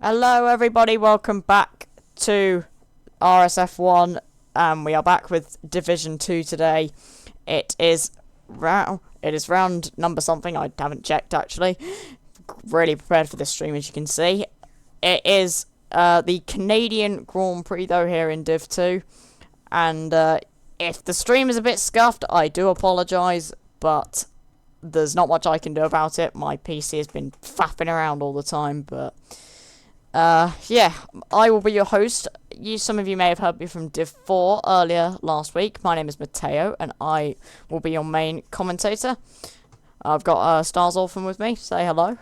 Hello everybody, welcome back to RSF1. We are back with Division 2 today. It is round number something, I haven't checked actually. Really prepared for this stream, as you can see. It is the Canadian Grand Prix though here in Div 2. And if the stream is a bit scuffed, I do apologise, but there's not much I can do about it. My PC has been faffing around all the time, but yeah, I will be your host. Some of you may have heard me from Div 4 earlier last week. My name is Matteo, and I will be your main commentator. I've got Stars Orphan with me. Say hello.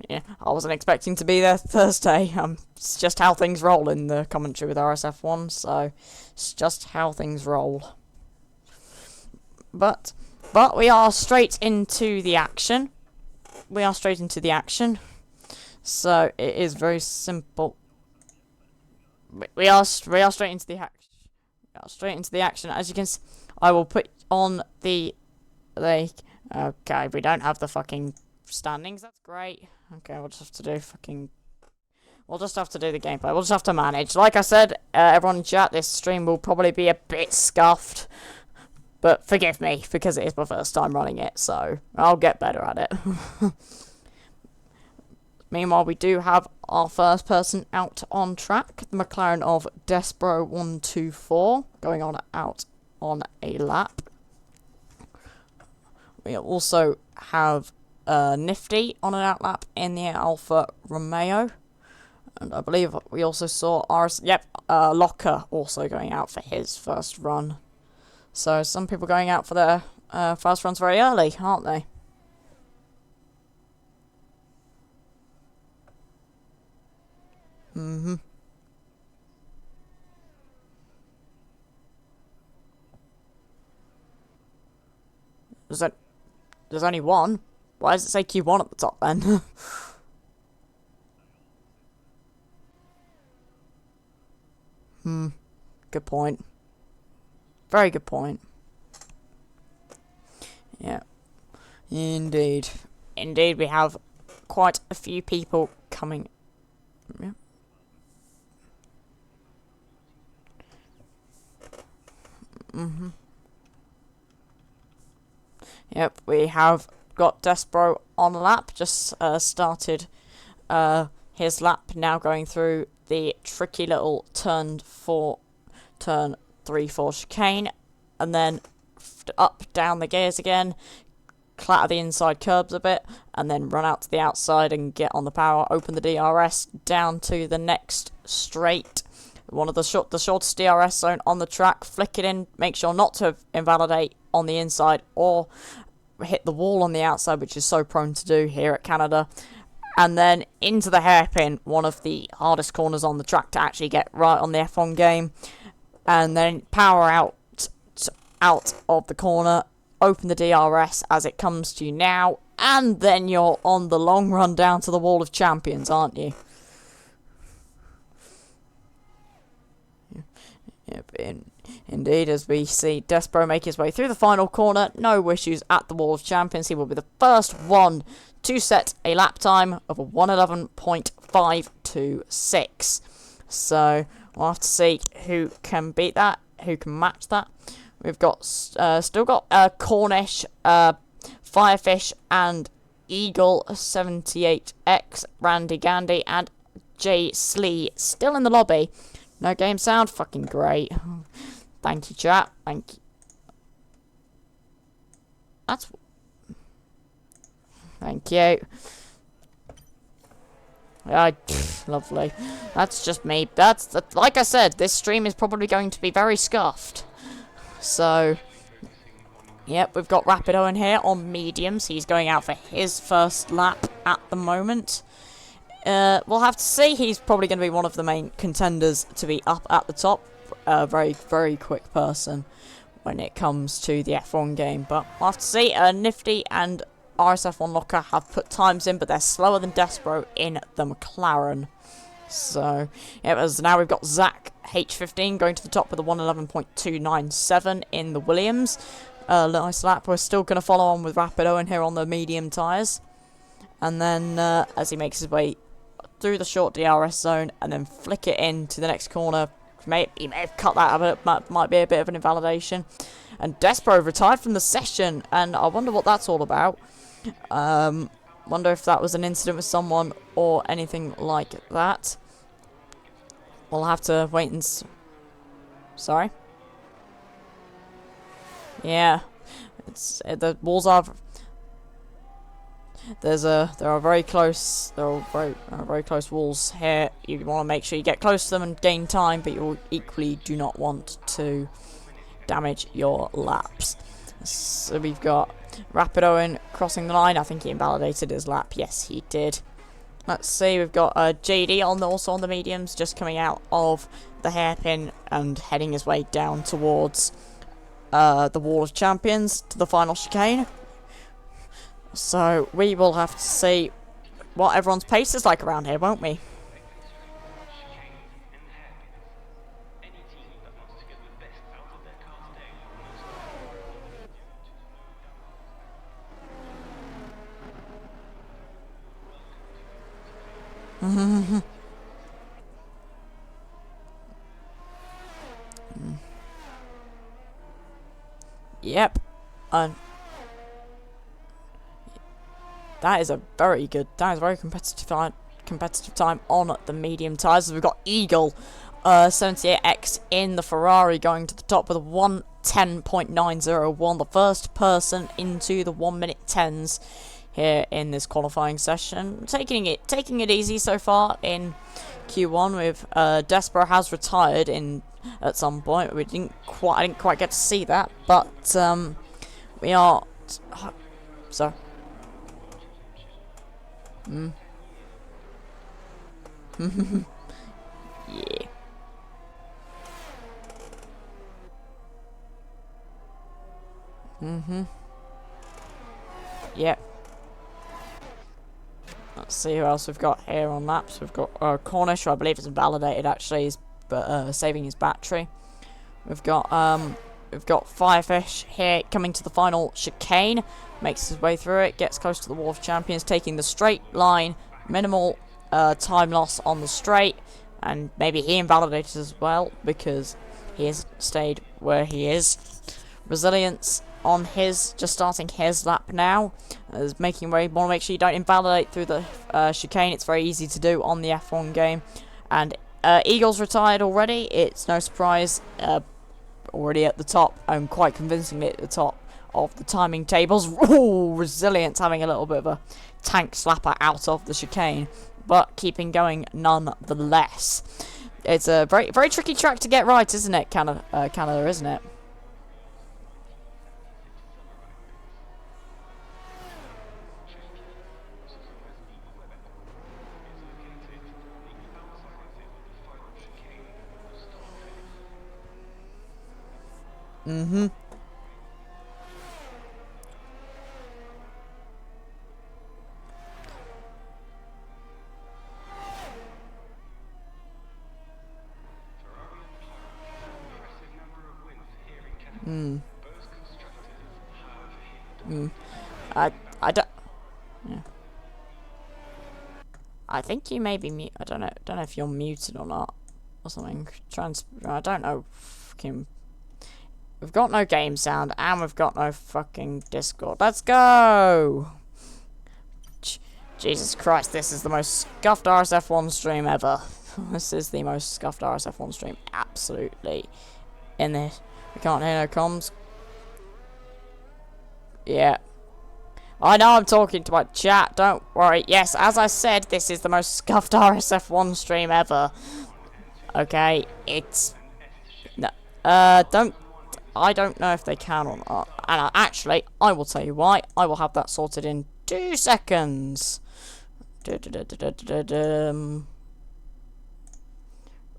Yeah, I wasn't expecting to be there Thursday. It's just how things roll in the commentary with RSF1, so it's just how things roll. But we are straight into the action. So it is very simple. We are straight into the action. As you can see, I will put on the okay, we don't have the fucking standings. That's great. Okay, we'll just have to do the gameplay. We'll just have to manage. Like I said, everyone in chat, this stream will probably be a bit scuffed. But forgive me, because it is my first time running it, so I'll get better at it. Meanwhile, we do have our first person out on track. The McLaren of Despero124 going out on a lap. We also have Nifty on an outlap in the Alfa Romeo, and I believe we also saw Locker also going out for his first run. So some people going out for their first runs very early, aren't they? There's only one. Why does it say Q1 at the top then? Good point. Very good point. Yeah. Indeed. Indeed, we have quite a few people coming. Yeah. Yep, we have got Despero on a lap, just started his lap, now going through the tricky little turn 3-4 chicane, and then up down the gears again, clatter the inside curbs a bit, and then run out to the outside and get on the power, open the DRS down to the next straight, one of the shortest DRS zone on the track, flick it in, make sure not to invalidate on the inside or hit the wall on the outside, which is so prone to do here at Canada, and then into the hairpin, one of the hardest corners on the track to actually get right on the F1 game, and then power out of the corner, open the DRS as it comes to you now, and then you're on the long run down to the Wall of Champions, aren't you? Yep, indeed, as we see Despero make his way through the final corner, no issues at the Wall of Champions. He will be the first one to set a lap time of a 1:11.526. So we'll have to see who can beat that, who can match that. We've got still got Cornish, Firefish, and Eagle 78X, Randy Gandy, and J Slee still in the lobby. No game sound? Fucking great. Thank you, chat. Thank you. Thank you. Lovely. That's just me. Like I said, this stream is probably going to be very scuffed. So, yep, we've got Rapido in here on mediums. He's going out for his first lap at the moment. We'll have to see. He's probably going to be one of the main contenders to be up at the top. Very, very quick person when it comes to the F1 game. But we'll have to see. Nifty and RSF1 Locker have put times in, but they're slower than Despero in the McLaren. So, yeah, now we've got Zach H15 going to the top with a 111.297 in the Williams. Nice lap. We're still going to follow on with Rapid Owen here on the medium tyres. And then, as he makes his way through the short DRS zone and then flick it into the next corner, he may have cut that a bit, might be a bit of an invalidation. And Despero retired from the session, and I wonder what that's all about. Wonder if that was an incident with someone or anything like that. We'll have to wait and sorry? Yeah. The walls are... there are very close walls here. You want to make sure you get close to them and gain time, but you equally do not want to damage your laps. So we've got Rapid Owen crossing the line. I think he invalidated his lap. Yes, he did. Let's see, we've got JD also on the mediums, just coming out of the hairpin and heading his way down towards the Wall of Champions to the final chicane. So we will have to see what everyone's pace is like around here, won't we? Yep. That is a very competitive time on the medium tyres. We've got Eagle 78X in the Ferrari going to the top with a 1:10.901, the first person into the 1 minute 10s here in this qualifying session. Taking it easy so far in Q1. With Despero has retired at some point. I didn't quite get to see that, but we are so. Yeah. Yep. Let's see who else we've got here on laps. We've got Cornish, who I believe is invalidated actually, but saving his battery. We've got Firefish here coming to the final chicane, makes his way through it, gets close to the Wall of Champions, taking the straight line, minimal time loss on the straight, and maybe he invalidated as well because he has stayed where he is. Resilience on just starting his lap now, is making way. Want to make sure you don't invalidate through the chicane. It's very easy to do on the F1 game. And Eagle's retired already. It's no surprise. Already at the top, and quite convincingly at the top of the timing tables. Ooh, Resilience having a little bit of a tank slapper out of the chicane, but keeping going nonetheless. It's a very tricky track to get right, isn't it, Canada, isn't it? I don't. Yeah. I think you may be mute. I don't know if you're muted or not, or something. I don't know. Fucking. We've got no game sound, and we've got no fucking Discord. Let's go! Jesus Christ, this is the most scuffed RSF1 stream ever. This is the most scuffed RSF1 stream, absolutely. In this. We can't hear no comms. Yeah. I know I'm talking to my chat, don't worry. Yes, as I said, this is the most scuffed RSF1 stream ever. Okay, it's... No, I don't know if they can or not. And actually, I will tell you why. I will have that sorted in 2 seconds.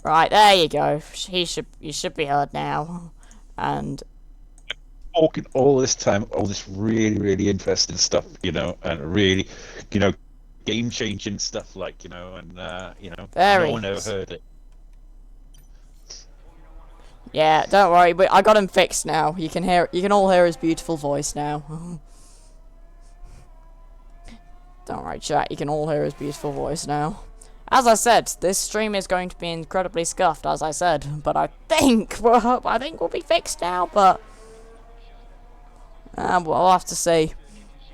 Right, there you go. You should be heard now. And talking all this time, all this really, really interesting stuff, and really, game-changing stuff, like, and Very. no one ever heard it. Yeah, don't worry, but I got him fixed now. You can all hear his beautiful voice now. Don't worry, chat, you can all hear his beautiful voice now. As I said, this stream is going to be incredibly scuffed, as I said, but I think we'll be fixed now, but we'll have to see.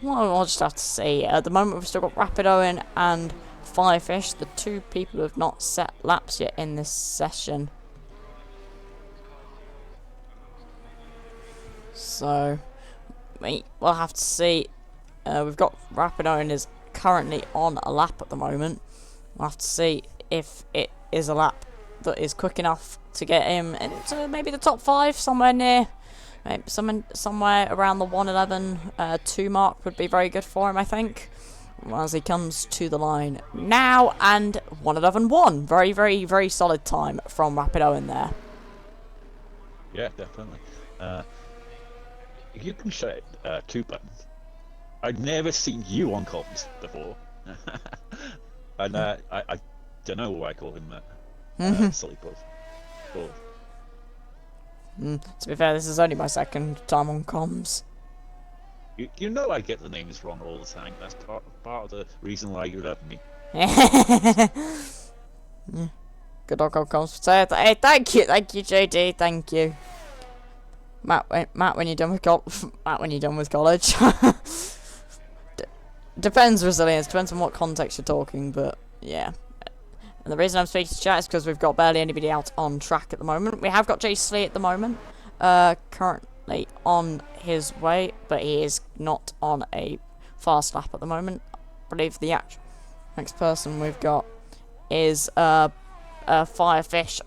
We'll just have to see. At the moment, we've still got Rapid Owen and Firefish, the two people who have not set laps yet in this session. So, we'll have to see. We've got Rapid Owen is currently on a lap at the moment. We'll have to see if it is a lap that is quick enough to get him into maybe the top 5, somewhere near. Maybe somewhere around the 1:11.2 mark would be very good for him, I think. As he comes to the line now, and 1:11.1. Very, very, very solid time from Rapid Owen there. Yeah, definitely. You can set 2 buttons. I'd never seen you on comms before. And I don't know why I call him that. Silly buff. To be fair, this is only my second time on comms. You know I get the names wrong all the time. That's part of the reason why you love me. Good dog on comms. Hey, thank you, JD, thank you. Matt, when you're done with college. Depends, Resilience. Depends on what context you're talking, but yeah. And the reason I'm speaking to chat is because we've got barely anybody out on track at the moment. We have got Jay Slee at the moment, currently on his way, but he is not on a fast lap at the moment. I believe the next person we've got is Firefish.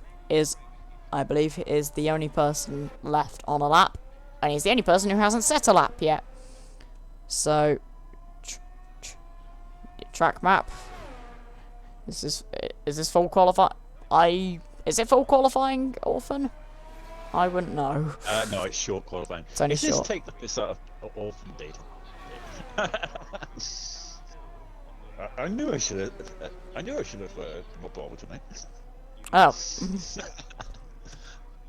I believe is the only person left on a lap, and he's the only person who hasn't set a lap yet. So, track map. Is this full qualify? Is it full qualifying, Orphan? I wouldn't know. No, it's short qualifying. It's only short. Just take the piss out of Orphan did. I knew I should have. Not bothered tonight. Oh.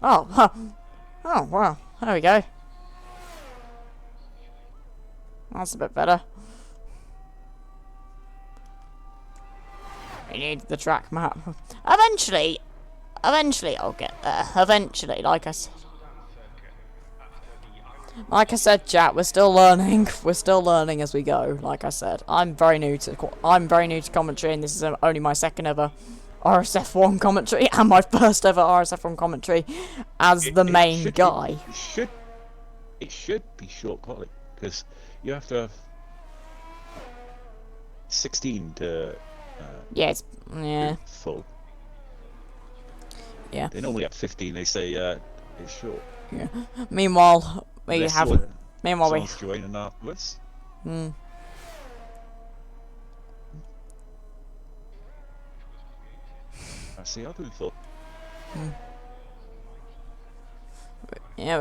Oh. Oh wow. There we go. That's a bit better. We need the track map. Eventually I'll get there. Eventually, like I said, chat, we're still learning. We're still learning as we go. Like I said, I'm very new to commentary, and this is only my second ever RSF1 commentary and my first ever RSF1 commentary as the main guy. It should be short quality because you have to have 16 to. Yeah. Full. Yeah. They normally have 15. They say it's short. Yeah. Meanwhile, Someone's joining afterwards. I see. I'll do full. Yeah,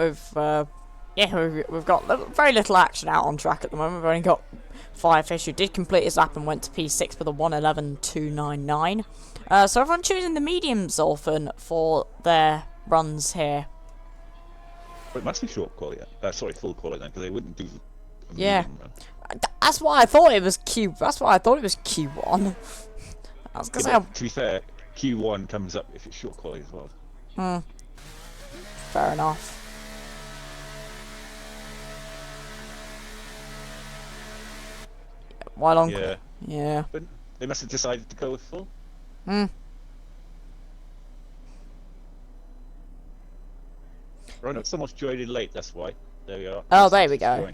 we've got very little action out on track at the moment. We've only got Firefish, who did complete his lap and went to P6 with a 1:11.299. So everyone choosing the mediums often for their runs here. Well, it must be short quality. Sorry, full quality then, because they wouldn't do. That's why I thought it was Q. That's why I thought it was Q1. That's because to be fair, Q1 comes up if it's short quality as well. Fair enough. Why long? Yeah. But they must have decided to go with full. Right, no, someone's joined in late, that's why. There we are. Oh, there we go.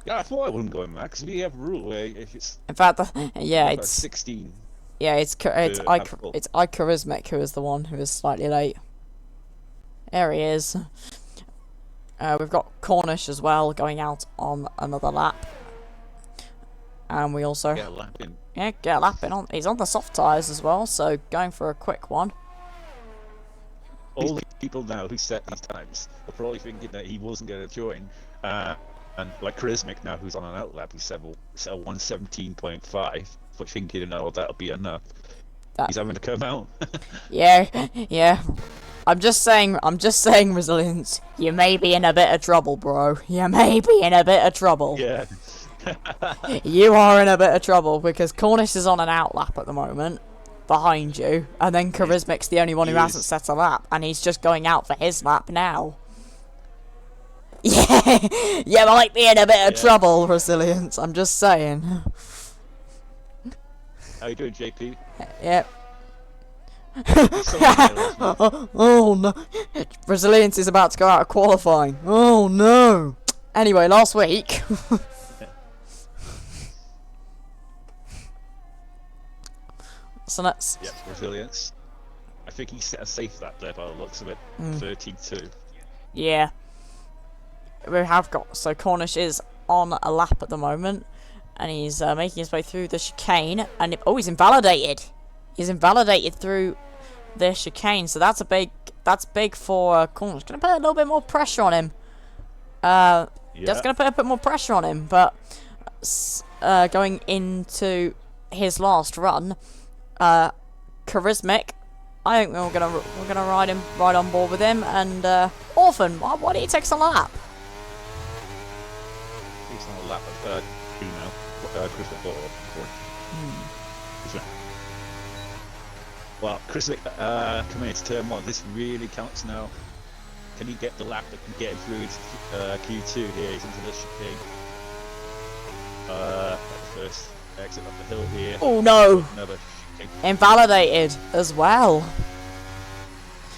Yeah, I thought I wouldn't go in that, because we have a rule where if it's... In fact, it's 16. Yeah, it's iCharismatic who is the one who is slightly late. There he is. We've got Cornish as well going out on another lap. And we also... Get a lap in. Yeah, get a lap in. He's on the soft tyres as well, so going for a quick one. All the people now who set these times are probably thinking that he wasn't going to join. And like Charismic now, who's on an outlap, he's set 117.5, but thinking, oh, that'll be enough. He's having to come out. Yeah, yeah. I'm just saying, Resilience, you may be in a bit of trouble, bro. You may be in a bit of trouble. Yeah. You are in a bit of trouble, because Cornish is on an outlap at the moment, behind you, and then Charismic's the only one who hasn't set a lap, and he's just going out for his lap now. Yeah, you might be in a bit of trouble, Resilience, I'm just saying. How you doing, JP? Yep. Oh no, Resilience is about to go out of qualifying. Oh no. Anyway, last week so that's Resilience. I think he set a safe lap there by the looks of it. 13.2. Yeah, we have got, so Cornish is on a lap at the moment, and he's making his way through the chicane, and he's invalidated. He's invalidated through the chicane, so that's big for Cornish. Gonna put a little bit more pressure on him. That's gonna put a bit more pressure on him, but going into his last run, Charismic, I think we're gonna ride on board with him, and Orphan, why don't you take us a lap? He's on a lap of 2 now. Charismic got 4. Well, Charismic coming into turn 1, this really counts now. Can he get the lap that can get him through into Q2 here? He's into the chicane. At the first exit up the hill here. Oh no! Another chicane. Invalidated as well.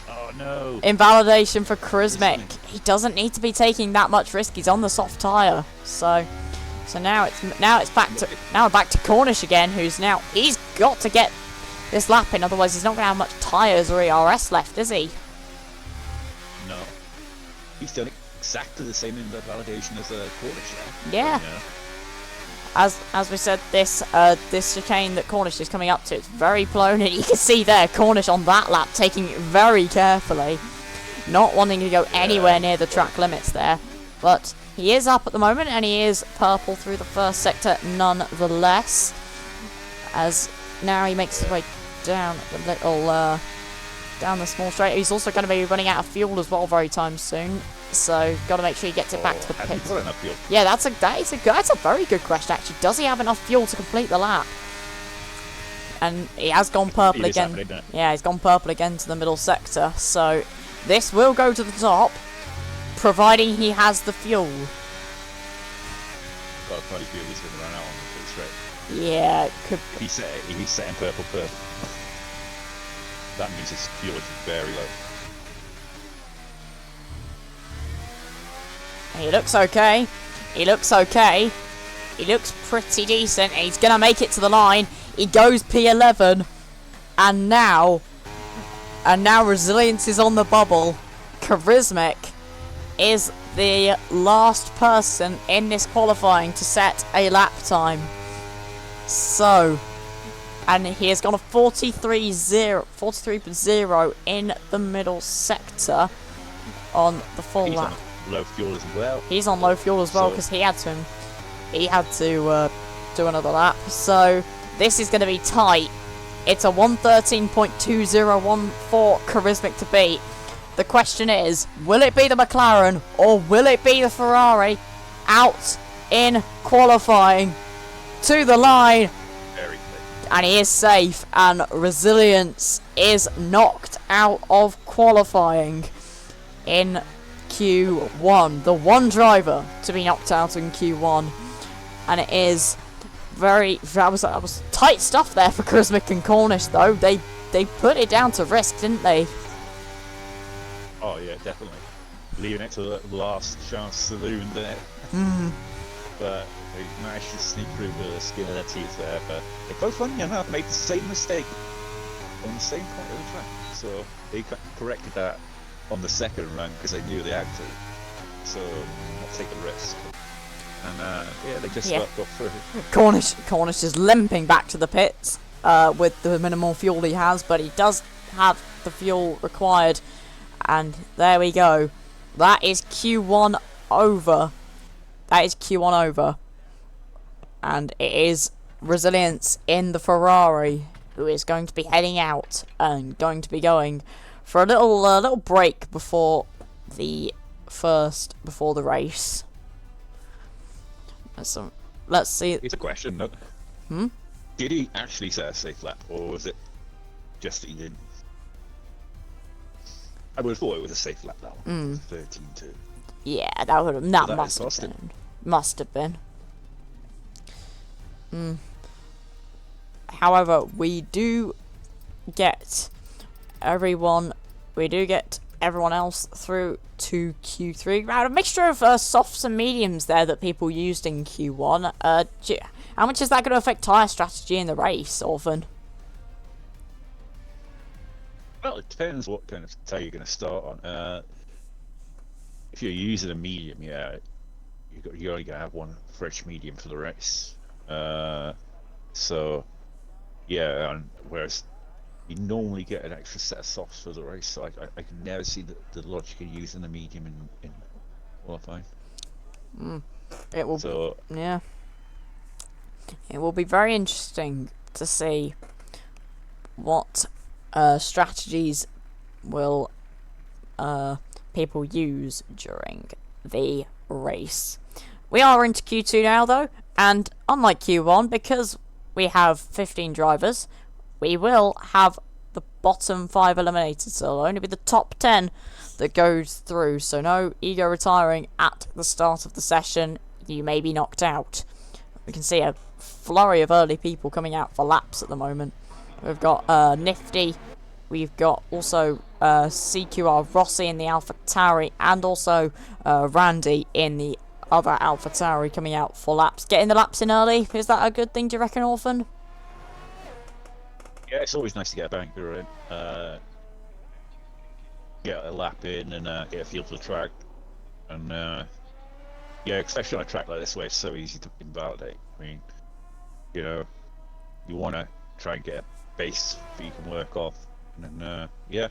Oh no! Invalidation for Charismic. He doesn't need to be taking that much risk. He's on the soft tyre, so now it's back to Cornish again. He's got to get this lap in, otherwise he's not going to have much tyres or ERS left, is he? No. He's done exactly the same invalidation as Cornish now. Yeah. As we said, this chicane that Cornish is coming up to, it's very blown, and you can see there Cornish on that lap taking it very carefully, not wanting to go anywhere near the track limits there. But he is up at the moment, and he is purple through the first sector nonetheless. As now he makes his way down the little down the small straight. He's also going to be running out of fuel as well very time soon, so got to make sure he gets it back to the pit. Has he got enough fuel? Yeah, that's a very good question actually. Does he have enough fuel to complete the lap? And he has gone purple again. Yeah, he's gone purple again to the middle sector. So this will go to the top, providing he has the fuel. Well, probably fuel he's going to run out on the straight. Yeah, it could. He's setting purple. That means his fuel is very low. He looks okay. He looks pretty decent. He's going to make it to the line. He goes P11. And now Resilience is on the bubble. Charismic is the last person in this qualifying to set a lap time. So, and he has gone a 43.0 in the middle sector on the full lap. Low fuel as well. He's on low fuel as well because he had to do another lap. So this is going to be tight. It's a 113.2014 Charismic to beat. The question is, will it be the McLaren or will it be the Ferrari out in qualifying to the line? Very quick. And he is safe, and Resilience is knocked out of qualifying in Q1. The one driver to be knocked out in Q1, and it is that was tight stuff there for Charismic and Cornish though. They put it down to risk, didn't they? Oh yeah, definitely. Leaving it to the last chance saloon there. But they managed to sneak through the skin of their teeth there. But they both, funny enough, made the same mistake on the same point of the track. So they corrected that on the second run because they knew they had to. So not take the risk. And yeah, they just got through. Cornish is limping back to the pits with the minimal fuel he has, but he does have the fuel required. And there we go. That is Q1 over. that is Q1 over. And it is Resilience in the Ferrari who is going to be heading out and going to be going for a little break before the race. So let's see. It's a question. No? Did he actually set a safe lap, or was it just that he didn't? I would have thought it was a safe lap, that one. 13-2. Yeah, that must have been. However, we do get everyone else through to Q3. Right, a mixture of softs and mediums there that people used in Q1. How much is that going to affect tyre strategy in the race, Orphan? Well, it depends what kind of tyre you're going to start on. If you're using a medium, yeah, you're only going to have one fresh medium for the race. So, yeah, and whereas you normally get an extra set of softs for the race, so I can never see the logic of using a medium in qualifying. It will. Yeah. It will be very interesting to see what strategies will people use during the race. We are into Q2 now, though, and unlike Q1, because we have 15 drivers, we will have the bottom 5 eliminated, so it'll only be the top 10 that goes through, so no ego retiring at the start of the session. You may be knocked out. We can see a flurry of early people coming out for laps at the moment. We've got Nifty, we've got also CQR Rossi in the AlphaTauri, and also Randy in the other AlphaTauri coming out for laps. Getting the laps in early, is that a good thing, do you reckon, Orphan? Yeah, it's always nice to get a banker in, get a lap in, and get a feel for the track. And yeah, especially on a track like this where it's so easy to invalidate. I mean, you know, you want to try and get a base that you can work off, and yeah.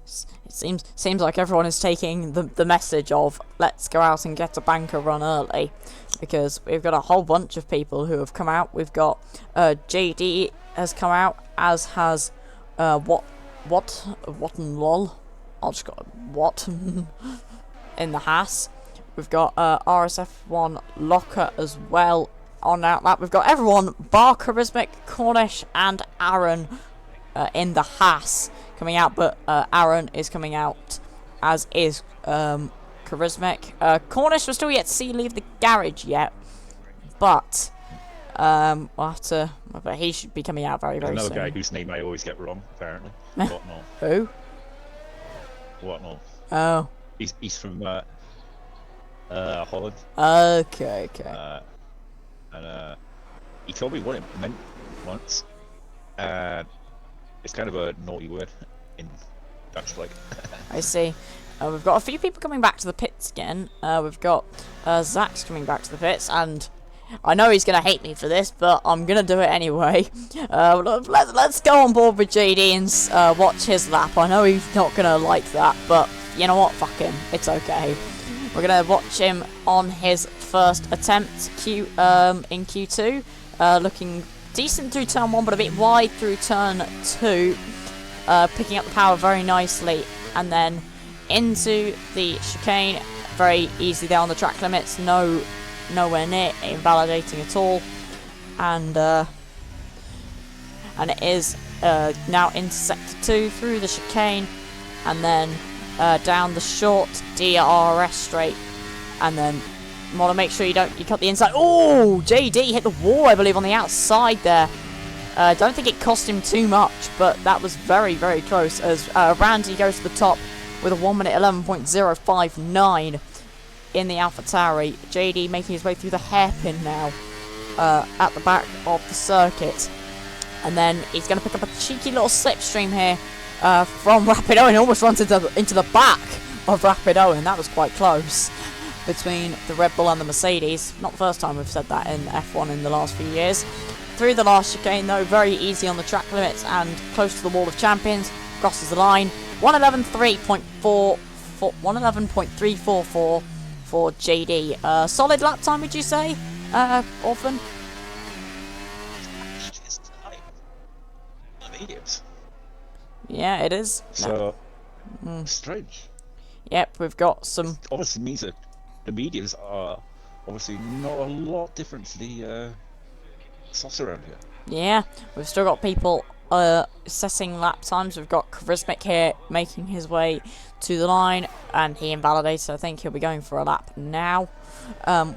It seems like everyone is taking the message of let's go out and get a banker run early, because we've got a whole bunch of people who have come out. We've got JD has come out, as has what and lol. I'll just got what in the Haas. We've got RSF1 Locker as well on that lap. We've got everyone bar Charismatic, Cornish, and Aaron in the Haas coming out, but Aaron is coming out, as is Charismatic. Cornish, we're still yet to see leave the garage yet, but we'll have to. But he should be coming out very soon. Another guy whose name I always get wrong, apparently. Whatnot. Who? Whatnot. Oh. He's from Holland. Okay. And he told me what it meant once, and it's kind of a naughty word in Dutch, like. I see. We've got a few people coming back to the pits again. We've got Zach's coming back to the pits, and I know he's going to hate me for this, but I'm going to do it anyway. Let's go on board with JD and watch his lap. I know he's not going to like that, but you know what? Fuck him. It's okay. We're going to watch him on his first attempt in Q2. Looking decent through turn 1, but a bit wide through turn 2. Picking up the power very nicely, and then into the chicane. Very easy there on the track limits. Nowhere near invalidating at all, and it is now into sector 2 through the chicane, and then down the short DRS straight, and then you want to make sure you cut the inside. Oh, JD hit the wall, I believe, on the outside there. Don't think it cost him too much, but that was very, very close, as Randy goes to the top with a 1 minute 11.059 in the AlphaTauri. JD making his way through the hairpin now at the back of the circuit, and then he's going to pick up a cheeky little slipstream here from Rapid Owen. Almost runs into the back of Rapid Owen. That was quite close between the Red Bull and the Mercedes. Not the first time we've said that in F1 in the last few years. Through the last chicane though, very easy on the track limits and close to the wall of champions. Crosses the line. 111.344 for JD. Solid lap time, would you say, Orphan? It's tight. The mediums. Yeah, it is. So, strange. Yep, we've got some... Obviously means that the mediums are obviously not a lot different to the softs around here. Yeah, we've still got people assessing lap times. We've got Charismatic here making his way to the line, and he invalidates, so I think he'll be going for a lap now.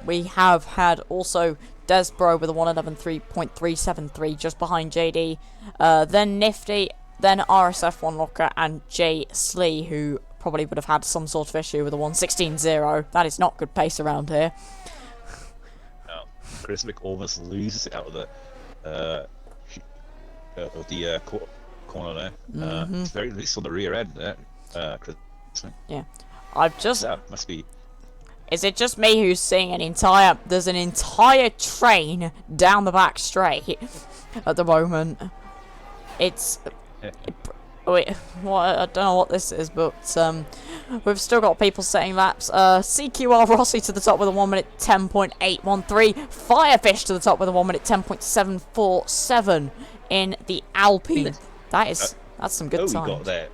We have had also Desbro with a 1:11.373 just behind JD, then Nifty, then RSF1 Locker, and Jay Slee, who probably would have had some sort of issue with a 1:16.0. That is not good pace around here. No, Charismatic almost loses it out of the corner there. It's very least on the rear end there. Charismatic. Yeah, I've just... That must be... Is it just me who's seeing there's an entire train down the back straight at the moment? It's... Wait, what? I don't know what this is, but we've still got people setting laps. CQR Rossi to the top with a 1 minute 10.813. Firefish to the top with a 1 minute 10.747 in the Alpine. That's some good toe times. he got there.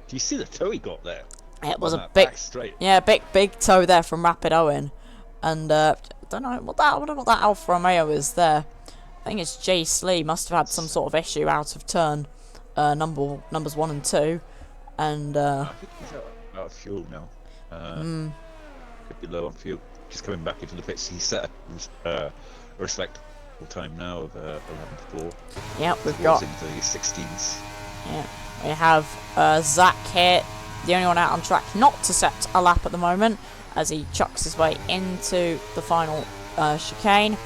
Do you see the toe he got there? It was On a that big, back straight. yeah, big toe there from Rapid Owen, and I don't know what that Alfa Romeo is there. I think it's Jay Slee must have had some sort of issue out of turn numbers 1 and 2, and I think he's out of fuel now. Could be low on fuel. Just coming back into the pits. He set a respectable time now of 11.4. yeah, we've got into the 16s. yeah, we have Zach here, the only one out on track not to set a lap at the moment, as he chucks his way into the final chicane.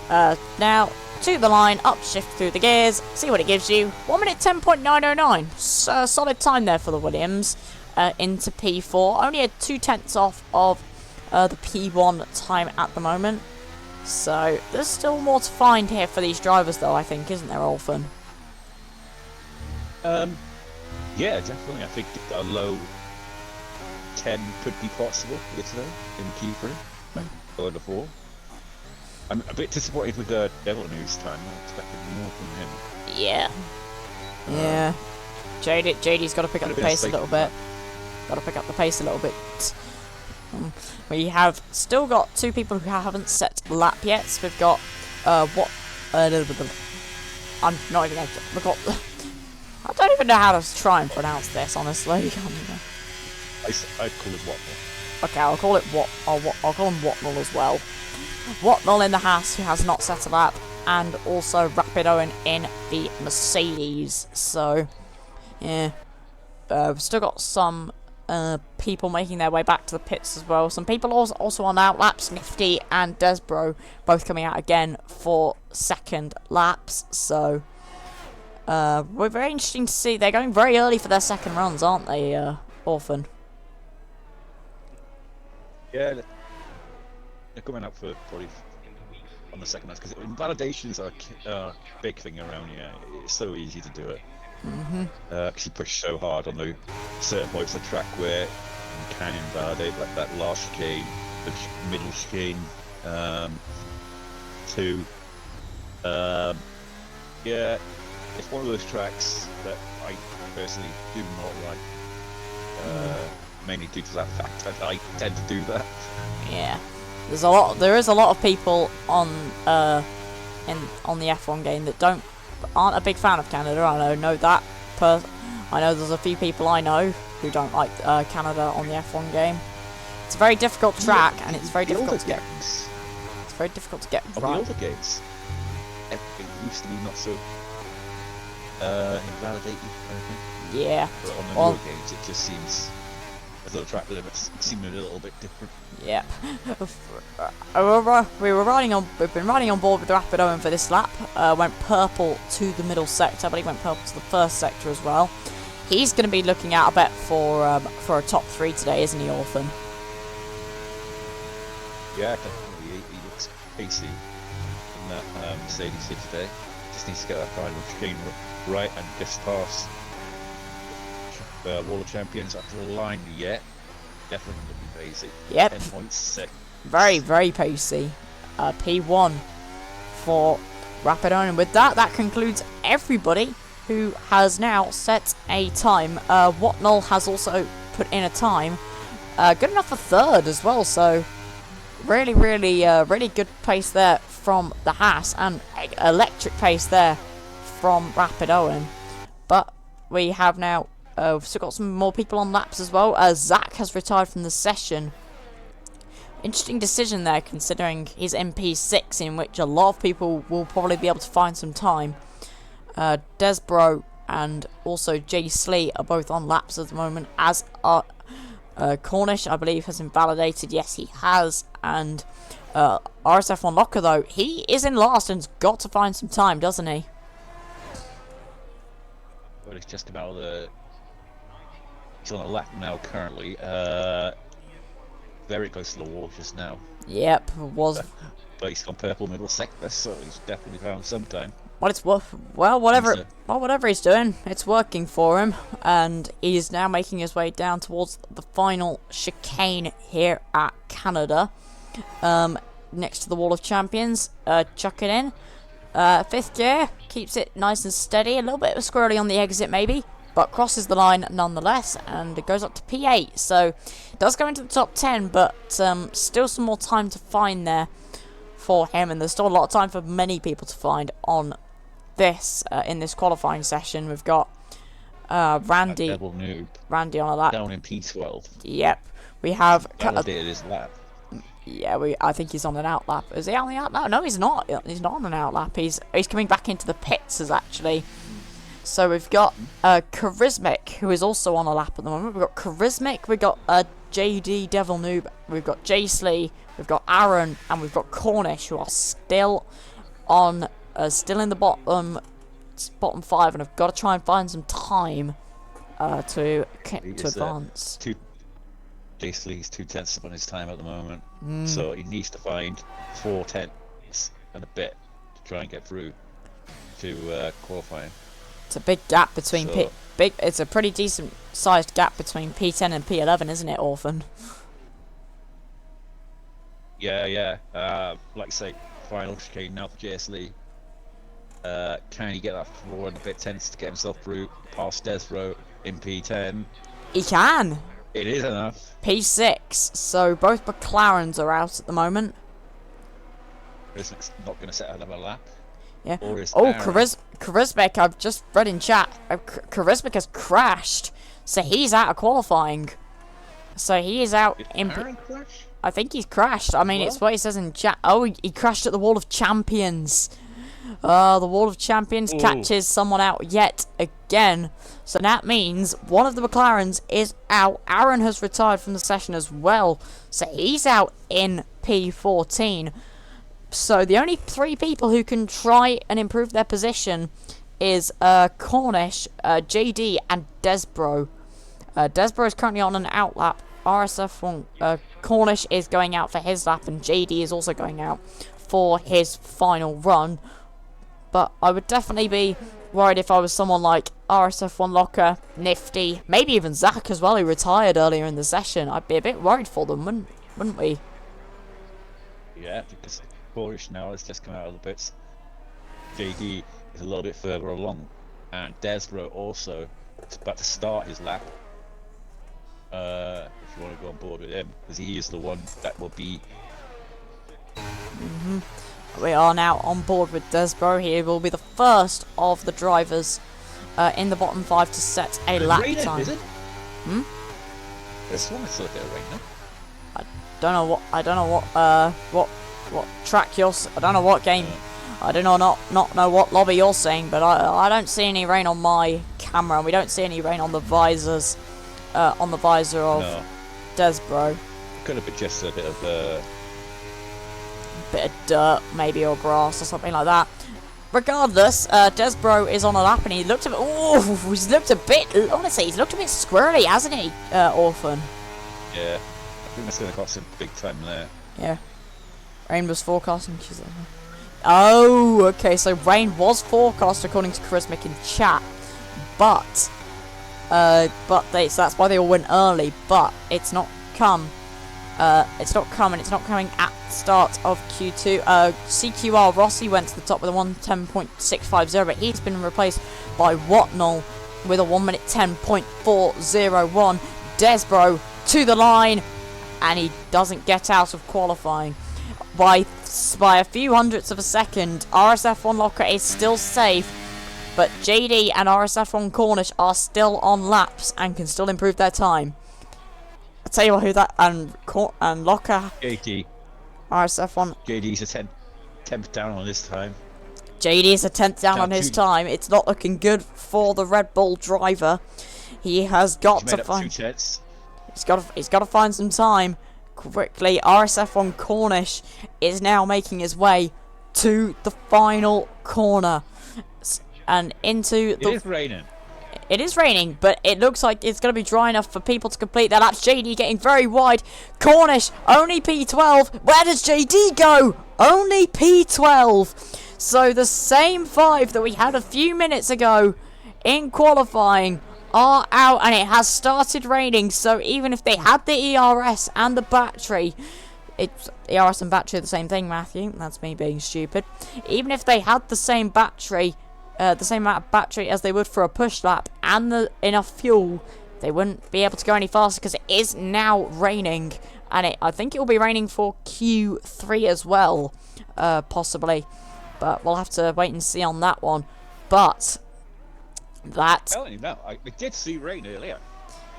Now to the line, upshift through the gears, see what it gives you. 1 minute 10.909. Solid time there for the Williams into P4. Only a 2/10 off of the P1 time at the moment. So there's still more to find here for these drivers, though, I think, isn't there, Olfen? Yeah, definitely. I think a low 10 could be possible here today in Q3. Going to 4. I'm a bit disappointed with Devil News time. I expected more from him. Yeah. Yeah. JD's got to pick up the pace a little bit. Got to pick up the pace a little bit. We have still got 2 people who haven't set lap yet. So we've got I'm not even going to... We've got... I don't even know how to try and pronounce this, honestly. I'd call it Watnell. Okay, I'll call it I'll call him Watnell as well. Watnell in the Haas, who has not set a lap, and also Rapid Owen in the Mercedes. So, yeah, we've still got some people making their way back to the pits as well. Some people also on out laps. Nifty and Desbro both coming out again for second laps. So, we're very interesting to see. They're going very early for their second runs, aren't they, Orphan? Yeah, they're coming up for probably on the second runs because invalidations are a big thing around here. It's so easy to do it. Because you push so hard on the certain points of the track where you can invalidate, like that last chicane, the middle chicane, to yeah, it's one of those tracks that I personally do not like. Mainly due to that fact that I tend to do that. Yeah, there is a lot of people on the F1 game that aren't a big fan of Canada. I know that. I know there's a few people I know who don't like Canada on the F1 game. It's a very difficult track, and it's very difficult to get. It's very difficult to get right. The older games, everything used to be not so invalidated. Yeah. But on the newer games, it just seems. The track limits seem a little bit different. Yeah. We've been riding on board with the Rapid Owen for this lap. Went purple to the middle sector, but he went purple to the first sector as well. He's going to be looking out, I bet, for a top 3 today, isn't he, Orphan? Yeah, definitely. He looks pacey in that Mercedes here today. Just needs to get that final chicane right and just pass Wall of Champions up to the line yet. definitely looking pacey. Yep. 10.6. Very, very pacey. P1 for Rapido. And with that, that concludes everybody who has now set a time. Watnall has also put in a time. Good enough for third as well, so really, really good pace there from the Haas, and electric pace there from Rapid Owen. But we have now we've still got some more people on laps as well. Zach has retired from the session. Interesting decision there, considering his MP6, in which a lot of people will probably be able to find some time. Desbro and also Jay Slee are both on laps at the moment, as are Cornish, I believe, has invalidated. Yes, he has. And RSF1 Locker, though, he is in last and's got to find some time, doesn't he? Well, it's just about he's on a lap now currently. Very close to the wall just now. Yep, was. But he's on purple middle sector, so he's definitely found some time. Well, it's whatever he's doing, it's working for him, and he's now making his way down towards the final chicane here at Canada, next to the Wall of Champions. Chuck it in, 5th gear, keeps it nice and steady, a little bit of a squirrely on the exit maybe, but crosses the line nonetheless, and it goes up to P8, so it does go into the top 10, but still some more time to find there for him, and there's still a lot of time for many people to find on this in this qualifying session. We've got Randy on a lap down in P12. Yep, we have validated his lap. Yeah, I think he's on an out lap. Is he on the out lap? No, he's not. He's not on an out lap. He's coming back into the pits actually. So we've got Charismic, who is also on a lap at the moment. We've got Charismic, we've got JD Devil Noob, we've got Jay Slee, we've got Aaron, and we've got Cornish, who are still on still in the bottom 5, and have got to try and find some time to advance. Jay Slee's 2/10 up on his time at the moment, so he needs to find 4/10 and a bit to try and get through to qualifying. It's a big gap between it's a pretty decent sized gap between P10 and P11, isn't it, Orphan? Yeah. Like I say, final chicane now for Jay Slee. Can he get that 4 and a bit tenths to get himself through past Desbro in P10? He can. It is enough. P6. So both McLarens are out at the moment. Charismic's not going to set another lap. Yeah. Charismic, I've just read in chat. Charismic has crashed, so he's out of qualifying. So he is out in. I think he's crashed. I mean, it's what he says in chat. Oh, he crashed at the Wall of Champions. The Wall of Champions catches someone out yet again. So that means one of the McLarens is out. Aaron has retired from the session as well. So he's out in P14. So the only 3 people who can try and improve their position is Cornish, JD, and Desbro. Desbro is currently on an out lap. RSF1 Cornish is going out for his lap, and JD is also going out for his final run. But I would definitely be worried if I was someone like RSF1 Locker, Nifty, maybe even Zach as well, who retired earlier in the session. I'd be a bit worried for them, wouldn't we? Yeah, because Cornish now has just come out of the pits. JD is a little bit further along, and Desbro also is about to start his lap. If you want to go on board with him, because he is the one that will be. We are now on board with Desbro. He will be the first of the drivers in the bottom 5 to set a lap time. Is it? This one is a bit of rain, no? I don't know what track you're. I don't know what game. I do not know what lobby you're saying, but I don't see any rain on my camera, and we don't see any rain on the visors, on the visor of Desbro. Could have been just a bit of dirt, maybe, or grass or something like that. Regardless, Desbro is on a lap, and he looked a bit. He's looked a bit. Honestly, he's looked a bit squirrely, hasn't he, Orphan? Yeah, I think that's going to cost him big time there. Yeah. Rain was forecasting. Oh, okay. So rain was forecast according to Charismic in chat, but so that's why they all went early. But it's not come. It's not coming. It's not coming at the start of Q2. CQR Rossi went to the top with a 1:10.650, but he's been replaced by Watnall with a 1 minute 10.401. Desbro to the line, and he doesn't get out of qualifying by a few hundredths of a second. RSF1 Locker is still safe, but JD and RSF1 Cornish are still on laps and can still improve their time. I'll tell you what, who that and Locker. JD. RSF1. JD's a 10th down on this time. JD is a 10th down on his time. It's not looking good for the Red Bull driver. He has got to find. He's got to find some time quickly. RSF1 Cornish is now making his way to the final corner and into the. It is raining. It is raining, but it looks like it's going to be dry enough for people to complete their laps. JD getting very wide. Cornish, only P12. Where does JD go? Only P12. So the same 5 that we had a few minutes ago in qualifying are out, and it has started raining. So even if they had the ERS and the battery, it's ERS and battery are the same thing, Matthew. That's me being stupid. Even if they had the same battery, the same amount of battery as they would for a push lap and enough fuel, they wouldn't be able to go any faster because it is now raining, and I think it will be raining for Q3 as well, possibly, but we'll have to wait and see on that one. But that, I'm telling you now, I did see rain earlier.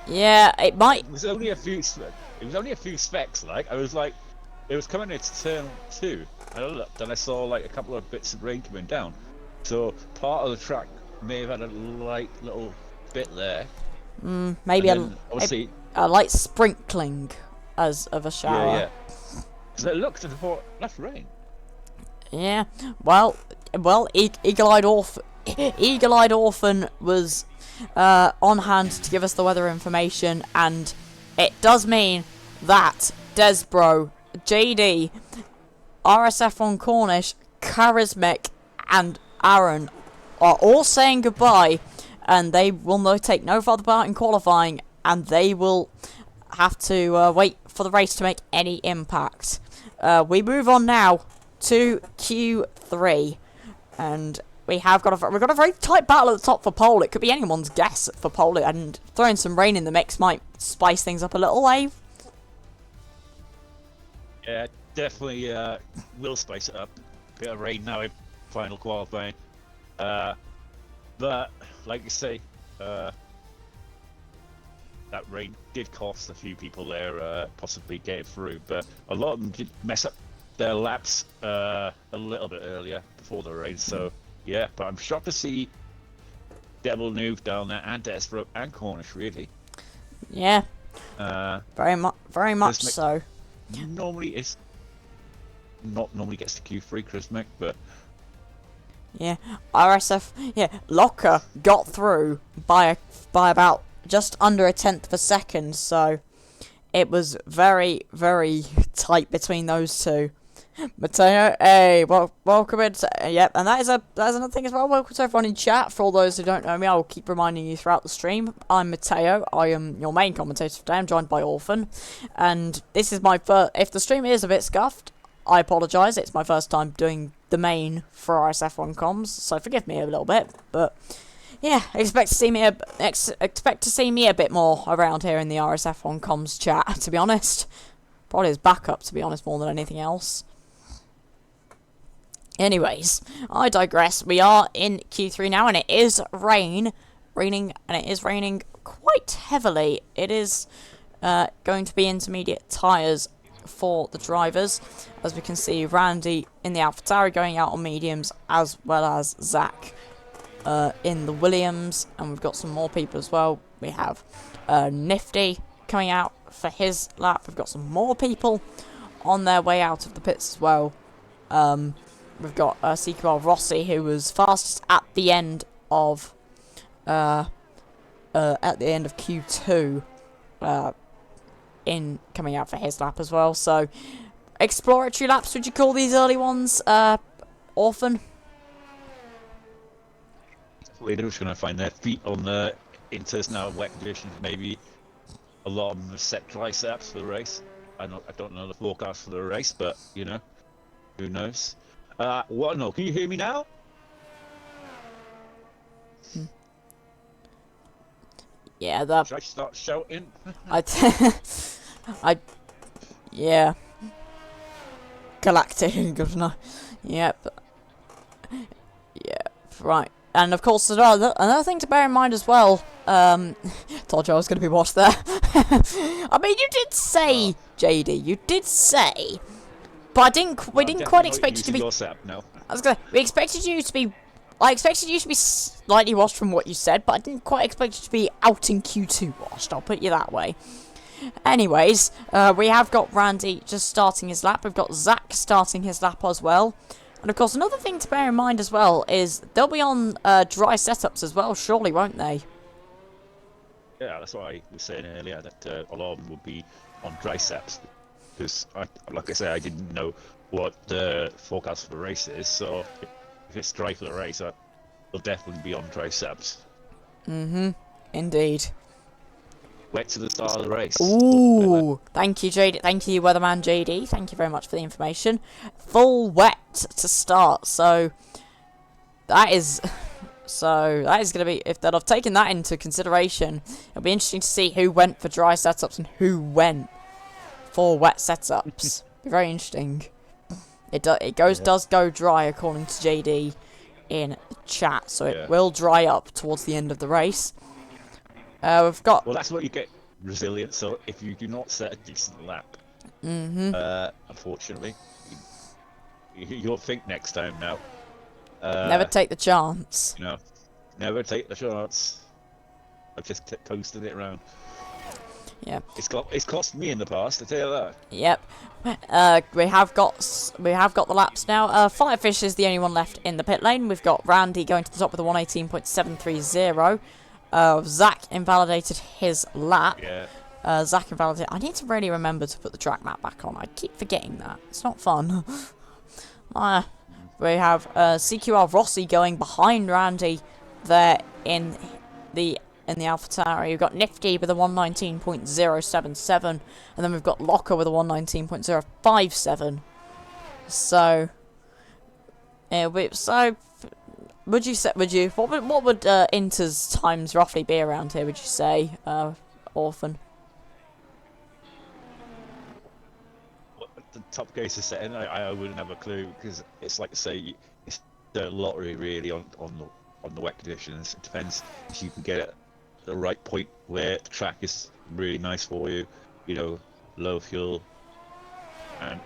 yeah, it might. It was only a few. It was only a few specks. Like I was like, it was coming into turn 2, and I looked and I saw like a couple of bits of rain coming down. So part of the track may have had a light little bit there. Maybe obviously a light sprinkling as of a shower. Yeah. Because I looked and thought that's rain. Yeah. Well, Eagle-eyed Orphan was on hand to give us the weather information, and it does mean that Desbro, JD, RSF1 Cornish, Charismic, and Aaron are all saying goodbye, and they will take no further part in qualifying, and they will have to wait for the race to make any impact. We move on now to Q3, and we've got a very tight battle at the top for pole. It could be anyone's guess for pole, and throwing some rain in the mix might spice things up a little, eh? Yeah, definitely will spice it up. Bit of rain now in final qualifying. But like you say, that rain did cost a few people there possibly getting through, but a lot of them did mess up their laps a little bit earlier before the rain. So yeah, but I'm shocked to see Devil Noob down there and Desperate and Cornish really. Yeah. Very much so. Normally gets to Q3 Christmas, but yeah, RSF, yeah, Locker got through by about just under a 1/10 of a second, so it was very, very tight between those two. Mateo, hey, welcome in. Yep, and that's another thing as well. Welcome to everyone in chat. For all those who don't know me, I will keep reminding you throughout the stream. I'm Mateo. I am your main commentator today. I'm joined by Orphan, and this is my first. If the stream is a bit scuffed, I apologise. It's my first time doing the main for RSF1 comms, so forgive me a little bit. But yeah, expect to see me a bit more around here in the RSF1 comms chat. To be honest, probably as backup. To be honest, more than anything else. Anyways, I digress. We are in Q3 now, and it is raining, and it is raining quite heavily. It is going to be intermediate tyres for the drivers, as we can see Randy in the AlphaTauri going out on mediums, as well as Zach in the Williams, and we've got some more people as well. We have Nifty coming out for his lap. We've got some more people on their way out of the pits as well. We've got CQR Rossi, who was fastest at the end of Q2, in coming out for his lap as well. So exploratory laps, would you call these early ones, Orphan? They're just going to find their feet on the inters now, wet conditions maybe. a lot of them have set triceps for the race. I don't know the forecast for the race, but you know, who knows? What? No, can you hear me now? Yeah, that. Should I start shouting? I, yeah. Galactic, good enough. Yep. Yeah, right. And of course, another thing to bear in mind as well. Told you I was going to be watched there. I mean, you did say, JD, you did say, but I didn't. We didn't quite expect you to be. No. I was gonna. We expected you to be. I expected you to be slightly washed from what you said, but I didn't quite expect you to be out in Q2 washed. I'll put you that way. Anyways, we have got Randy just starting his lap. We've got Zach starting his lap as well. And of course, another thing to bear in mind as well is they'll be on dry setups as well, surely, won't they? Yeah, that's why I was saying earlier that a lot of them would be on dry seps. Because, like I said, I didn't know what the forecast for the race is. So if it's dry for the race, they'll definitely be on dry seps. Indeed. Wet to the start of the race. Ooh, thank you, JD. Thank you, Weatherman JD. Thank you very much for the information. Full wet to start, so that is going to be, if that I've taken that into consideration, it'll be interesting to see who went for dry setups and who went for wet setups. Be very interesting. Does go dry according to JD in chat, so it will dry up towards the end of the race. We've got. Well, that's what you get resilient. So if you do not set a decent lap, unfortunately, you'll think next time now. Never take the chance. You know, never take the chance. I've just coasted it around. Yeah. It's cost me in the past, I tell you that. Yep. We have got the laps now. Firefish is the only one left in the pit lane. We've got Randy going to the top with a 118.730. Zach invalidated his lap. Yeah. Zach invalidated. I need to really remember to put the track map back on. I keep forgetting that. It's not fun. We have CQR Rossi going behind Randy there in the AlphaTauri. We've got Nifty with a 119.077, and then we've got Locker with a 119.057. So, would you say? What would Inter's times roughly be around here? Would you say, Orphan? What the top case is setting, I wouldn't have a clue, because it's like, say, it's the lottery really on the wet conditions. It depends if you can get it at the right point where the track is really nice for you. You know, low fuel and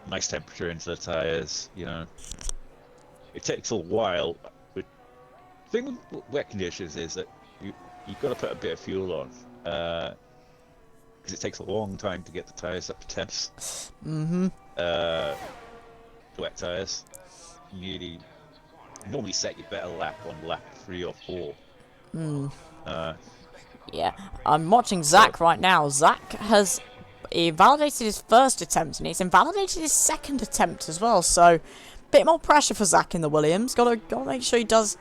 nice temperature into the tires. You know, it takes a while. But the thing with wet conditions is that you've got to put a bit of fuel on, because it takes a long time to get the tires up to temps. Wet tires, you normally set your better lap on lap 3 or 4. Yeah, I'm watching Zach right now. Zach has invalidated his first attempt, and he's invalidated his second attempt as well. So, bit more pressure for Zach in the Williams. Gotta make sure he does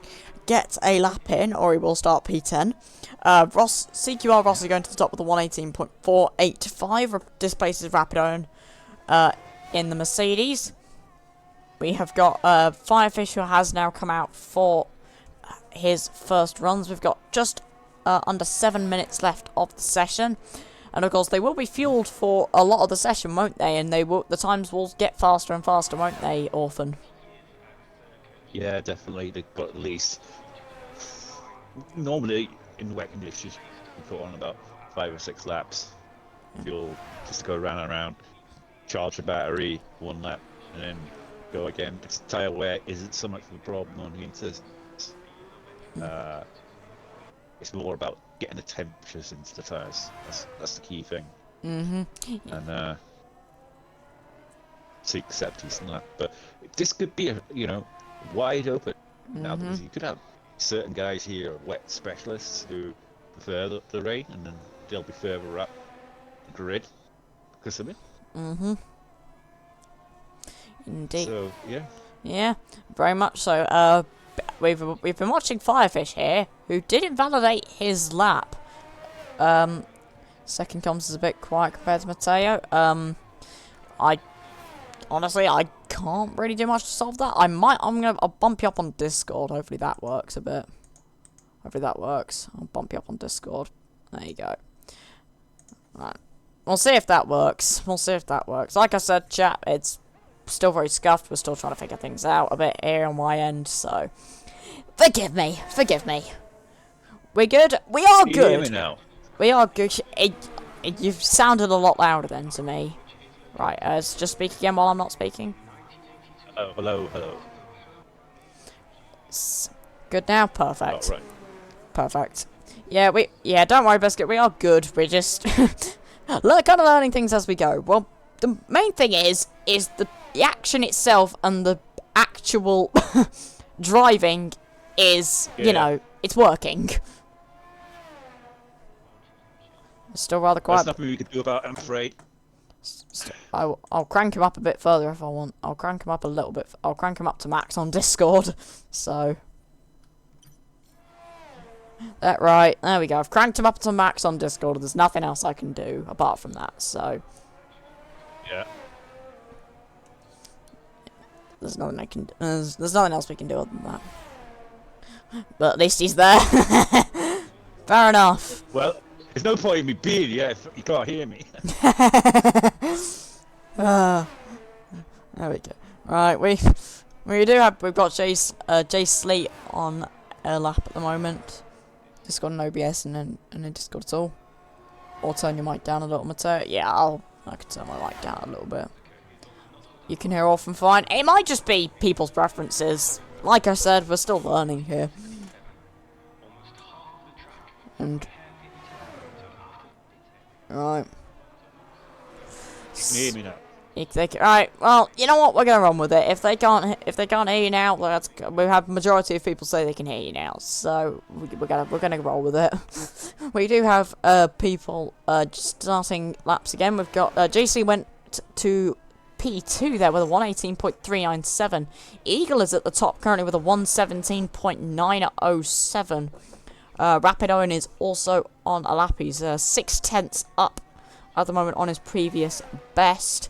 get a lap in, or he will start P10. CQR Ross is going to the top with a 118.485. Displaces Rapidone in the Mercedes. We have got Firefish, who has now come out for his first runs. We've got just under 7 minutes left of the session, and of course they will be fueled for a lot of the session, won't they? And the times will get faster and faster, won't they, Orphan? Yeah, definitely. They've got at least, normally in wet conditions, you put on about 5 or 6 laps. Fuel just to go round and around, charge the battery 1 lap, and then go again. It's tyre wear isn't so much of a problem on the Inters. It's more about getting the temperatures into the tyres. That's the key thing. And seek acceptance and that. But this could be wide open now, because you could have certain guys here, wet specialists, who prefer the rain, and then they'll be further up the grid because of it. Indeed. So yeah, very much so. We've been watching Firefish here, who did invalidate his lap. Second comms is a bit quiet compared to Mateo. I honestly can't really do much to solve that. I'll bump you up on Discord. Hopefully that works a bit. Hopefully that works. I'll bump you up on Discord. There you go. Right. We'll see if that works. We'll see if that works. Like I said, chat, it's still very scuffed. We're still trying to figure things out a bit here on my end, so forgive me. Forgive me. We're good. We are Can you hear me good. now? We are good. You've sounded a lot louder then to me. Right, just speak again while I'm not speaking. Oh, hello, hello. Good now? Perfect. Oh, right. Perfect. Yeah, don't worry, Biscuit, we are good. We're just kind of learning things as we go. Well, the main thing is the action itself and the actual driving is, you know, it's working. It's still rather quiet. There's nothing we could do about it, I'm afraid. I'll crank him up a bit further if I want. I'll crank him up a little bit. I'll crank him up to max on Discord. So that right. There we go. I've cranked him up to max on Discord. There's nothing else I can do apart from that. So yeah. There's nothing I can. There's nothing else we can do other than that. But at least he's there. Fair enough. Well, there's no point in me being here if you can't hear me. There we go. Right, we've got Jay Sleet on a lap at the moment. Just got an OBS and then just got it all. Or turn your mic down a little, Mateo. Yeah, I can turn my mic down a little bit. You can hear off and fine. It might just be people's preferences. Like I said, we're still learning here. And right. You can hear me now. Right, well, you know what? We're gonna run with it. If they can't hear you now, we have majority of people say they can hear you now. So we're gonna roll with it. We do have people starting laps again. We've got GC went to P2 there with a 118.397. Eagle is at the top currently with a 117.907. Rapid Owen is also on a lap. He's 6/10 up at the moment on his previous best,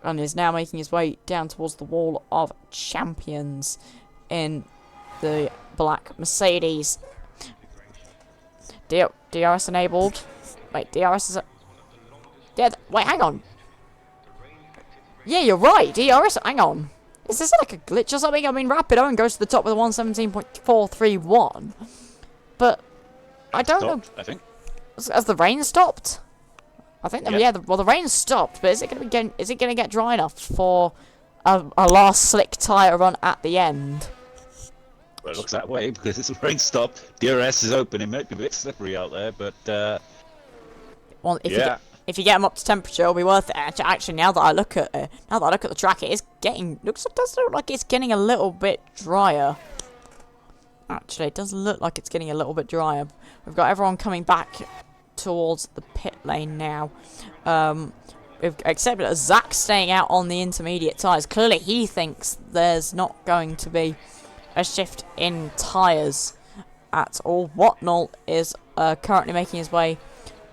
and is now making his way down towards the wall of champions in the black Mercedes. DRS enabled. Wait, DRS is a... Yeah, wait, hang on. Yeah, you're right. DRS, hang on. Is this like a glitch or something? I mean, Rapid Owen goes to the top with a 117.431. But I don't know. I think. Has the rain stopped? I think the rain stopped, but is it gonna get dry enough for a last slick tyre run at the end? Well, it looks that way because it's rain stopped. DRS is open. It might be a bit slippery out there, but well, if you get them up to temperature, it'll be worth it. Actually, now that I look at the track, it does look like it's getting a little bit drier. Actually, it does look like it's getting a little bit drier. We've got everyone coming back towards the pit lane now. Except Zach staying out on the intermediate tyres. Clearly, he thinks there's not going to be a shift in tyres at all. Whatnall is currently making his way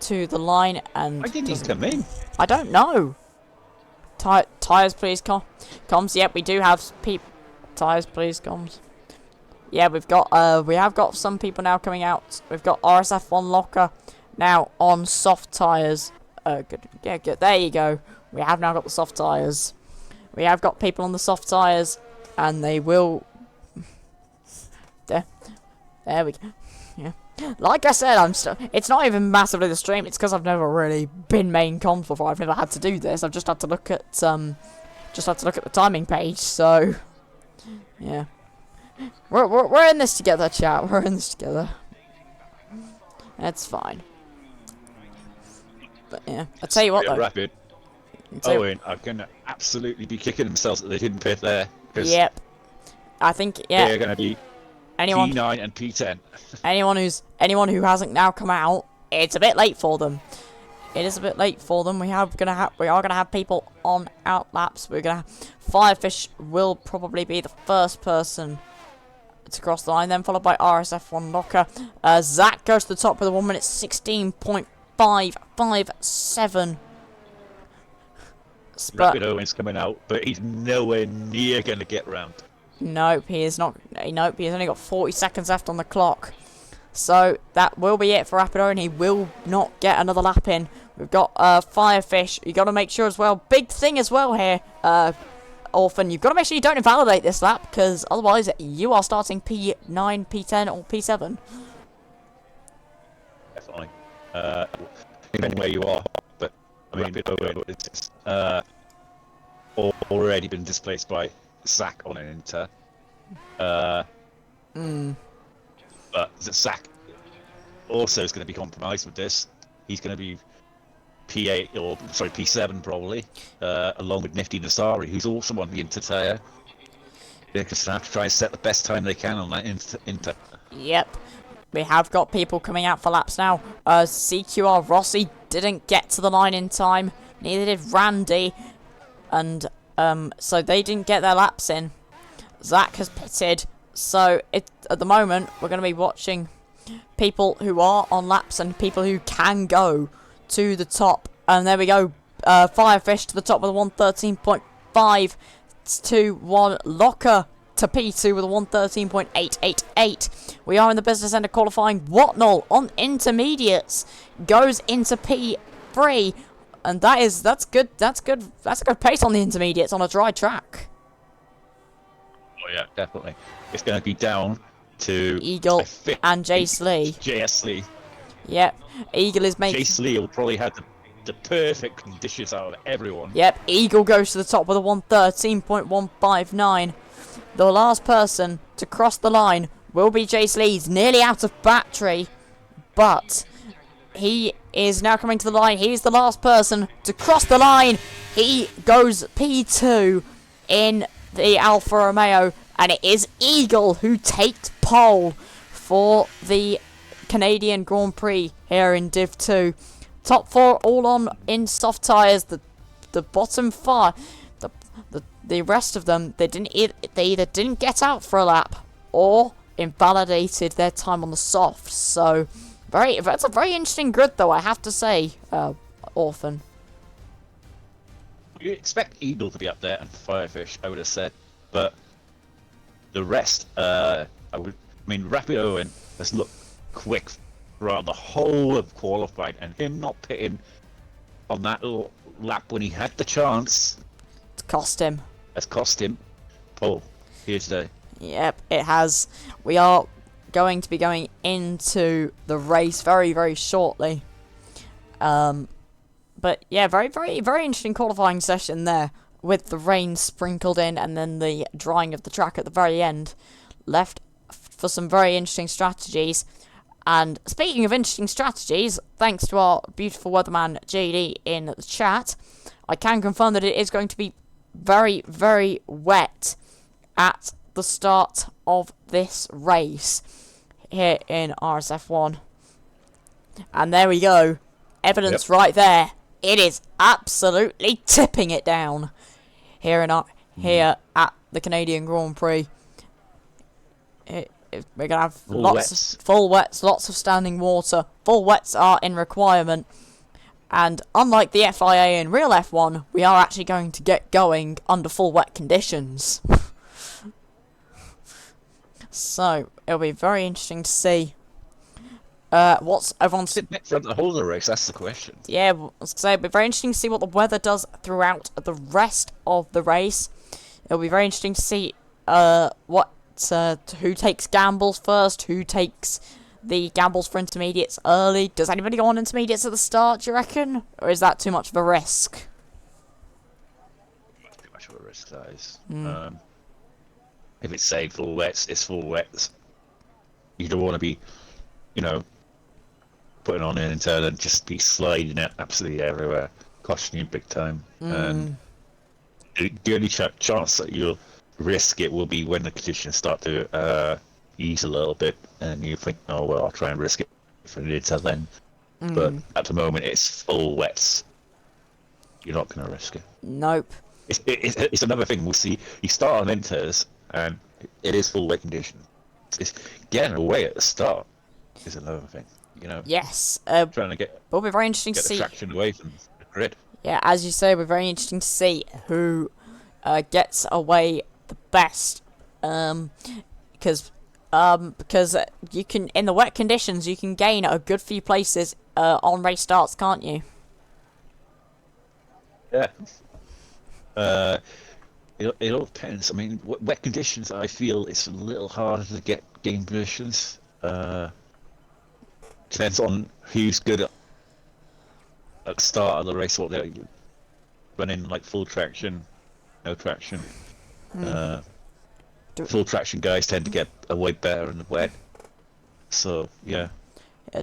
to the line, and I didn't come in. I don't know. Tyres, please, comms. Yep, we do have tyres, please, comms. Yeah, we have got some people now coming out. We've got RSF1 Locker now on soft tyres. Good. Yeah, good. There you go. We have now got the soft tyres. We have got people on the soft tyres, and they will... There we go. Yeah. Like I said, it's not even massively the stream. It's because I've never really been main comms before. I've never had to do this. I've just had to look at the timing page. So, yeah. We're in this together, chat. We're in this together. That's fine. But yeah, I'll tell you what though. Rapid. Owen are gonna absolutely be kicking themselves that they didn't pit there. Yep. I think they're gonna be anyone P9 and P10. anyone who hasn't now come out, it's a bit late for them. It is a bit late for them. We are gonna have people on out laps. Firefish will probably be the first person to cross the line, then followed by RSF1 Locker. Zach goes to the top with a 1 minute 16.4 1:05.57. Rapid Owen's coming out, but he's nowhere near going to get round. Nope, he is not. Nope, he's only got 40 seconds left on the clock. So that will be it for Rapid Owen. He will not get another lap in. We've got Firefish. You got to make sure as well. Big thing as well here, Orphan. You've got to make sure you don't invalidate this lap, because otherwise you are starting P9, P10, or P7. Definitely. Depending where you are, but I mean, Owen is already been displaced by Zach on an Inter. But Zach also is going to be compromised with this. He's going to be P8 or sorry P7 probably, along with Nifty Nasari, who's also on the Inter tyre. They're going to have to try and set the best time they can on that Inter. Yep. We have got people coming out for laps now. CQR Rossi didn't get to the line in time. Neither did Randy. And so they didn't get their laps in. Zach has pitted. So at the moment, we're going to be watching people who are on laps and people who can go to the top. And there we go. Firefish to the top with a 1:13.521. Locker to P2 with a 1:13.888. We are in the business end of qualifying. Watnall on intermediates goes into P3, and that's good. That's a good pace on the intermediates on a dry track. Oh yeah, definitely. It's going to be down to Eagle and Jace Lee. JS Lee. Yep, Eagle is making. Jace Lee will probably have the perfect conditions out of everyone. Yep, Eagle goes to the top with a 1:13.159. The last person to cross the line will be Jace Lee. He's nearly out of battery, but he is now coming to the line. He's the last person to cross the line. He goes P2 in the Alfa Romeo, and it is Eagle who takes pole for the Canadian Grand Prix here in Div 2. Top four all on in soft tyres. The bottom five, the rest of them, they either didn't get out for a lap or invalidated their time on the soft. So that's a very interesting grid, though, I have to say, Orphan. You expect Eagle to be up there and Firefish, I would have said, but the rest, Rapid Owen has looked quick throughout the whole of qualifying, and him not pitting on that little lap when he had the chance, It's cost him. Has cost him pole here today. Yep, it has. We are going to be going into the race very, very shortly. But yeah, very, very, very interesting qualifying session there, with the rain sprinkled in and then the drying of the track at the very end, left for some very interesting strategies. And speaking of interesting strategies, thanks to our beautiful weatherman JD in the chat, I can confirm that it is going to be very, very wet at the start of this race here in RSF1. And there we go. Evidence right there. It is absolutely tipping it down here here at the Canadian Grand Prix. We're gonna have full wets, lots of standing water. Full wets are in requirement, and unlike the FIA in real F1, we are actually going to get going under full wet conditions. So it'll be very interesting to see what's everyone's Sit next to the whole of the race. That's the question. Yeah, I was gonna say it'll be very interesting to see what the weather does throughout the rest of the race. It'll be very interesting to see who takes gambles first, who takes the gambles for intermediates early. Does anybody go on intermediates at the start, do you reckon? Or is that too much of a risk? Too much of a risk, that is. If it's say full wets, it's full wets. You don't want to be, putting on an internal and just be sliding it absolutely everywhere, costing you big time. And the only chance that you'll risk it will be when the conditions start to ease a little bit, and you think, oh well, I'll try and risk it for the until then. But at the moment, it's full wets. You're not going to risk it. Nope. It's another thing. We'll see. You start on enters, and it is full wet conditions. It's getting away at the start is another thing. You know, Yes. trying to get Will be very interesting to the see. traction away from the grid. Yeah, as you say, we're very interesting to see who gets away the best. Because you can, in the wet conditions, you can gain a good few places on race starts, can't you? Yeah. It all depends. I mean, wet conditions, I feel it's a little harder to get game positions. Depends on who's good at the start of the race, what they're running, like full traction, no traction. Full traction guys tend to get away better in the wet. So yeah. Yeah,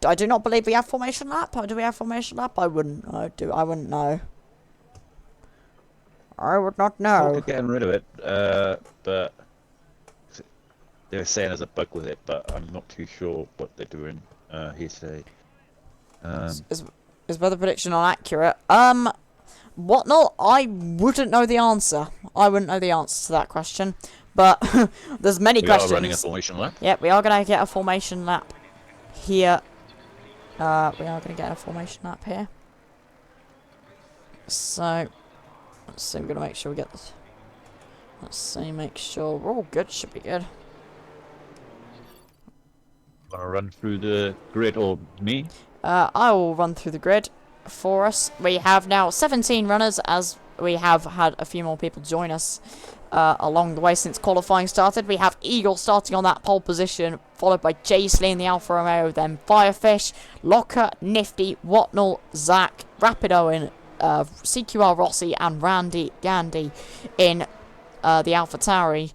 I do not believe we have formation lap. Do we have formation lap? I wouldn't know. I would not know. Talk of getting rid of it, but they're saying there's a bug with it, but I'm not too sure what they're doing here today. Is weather prediction inaccurate? What not? I wouldn't know the answer. I wouldn't know the answer to that question. But there's many questions. We are running a formation lap. Yep, we are going to get a formation lap here. We are going to get a formation lap here. So, let's see, we're going to make sure we get this. Let's see, make sure we're all good. Should be good. Want to run through the grid or me? I will run through the grid for us. We have now 17 runners, as we have had a few more people join us along the way since qualifying started. We have Eagle starting on that pole position, followed by Jaisley in the Alfa Romeo, then Firefish, Locker, Nifty, Watnell, Zach, Rapid Owen, CQR Rossi, and Randy Gandy in the Alpha Tauri.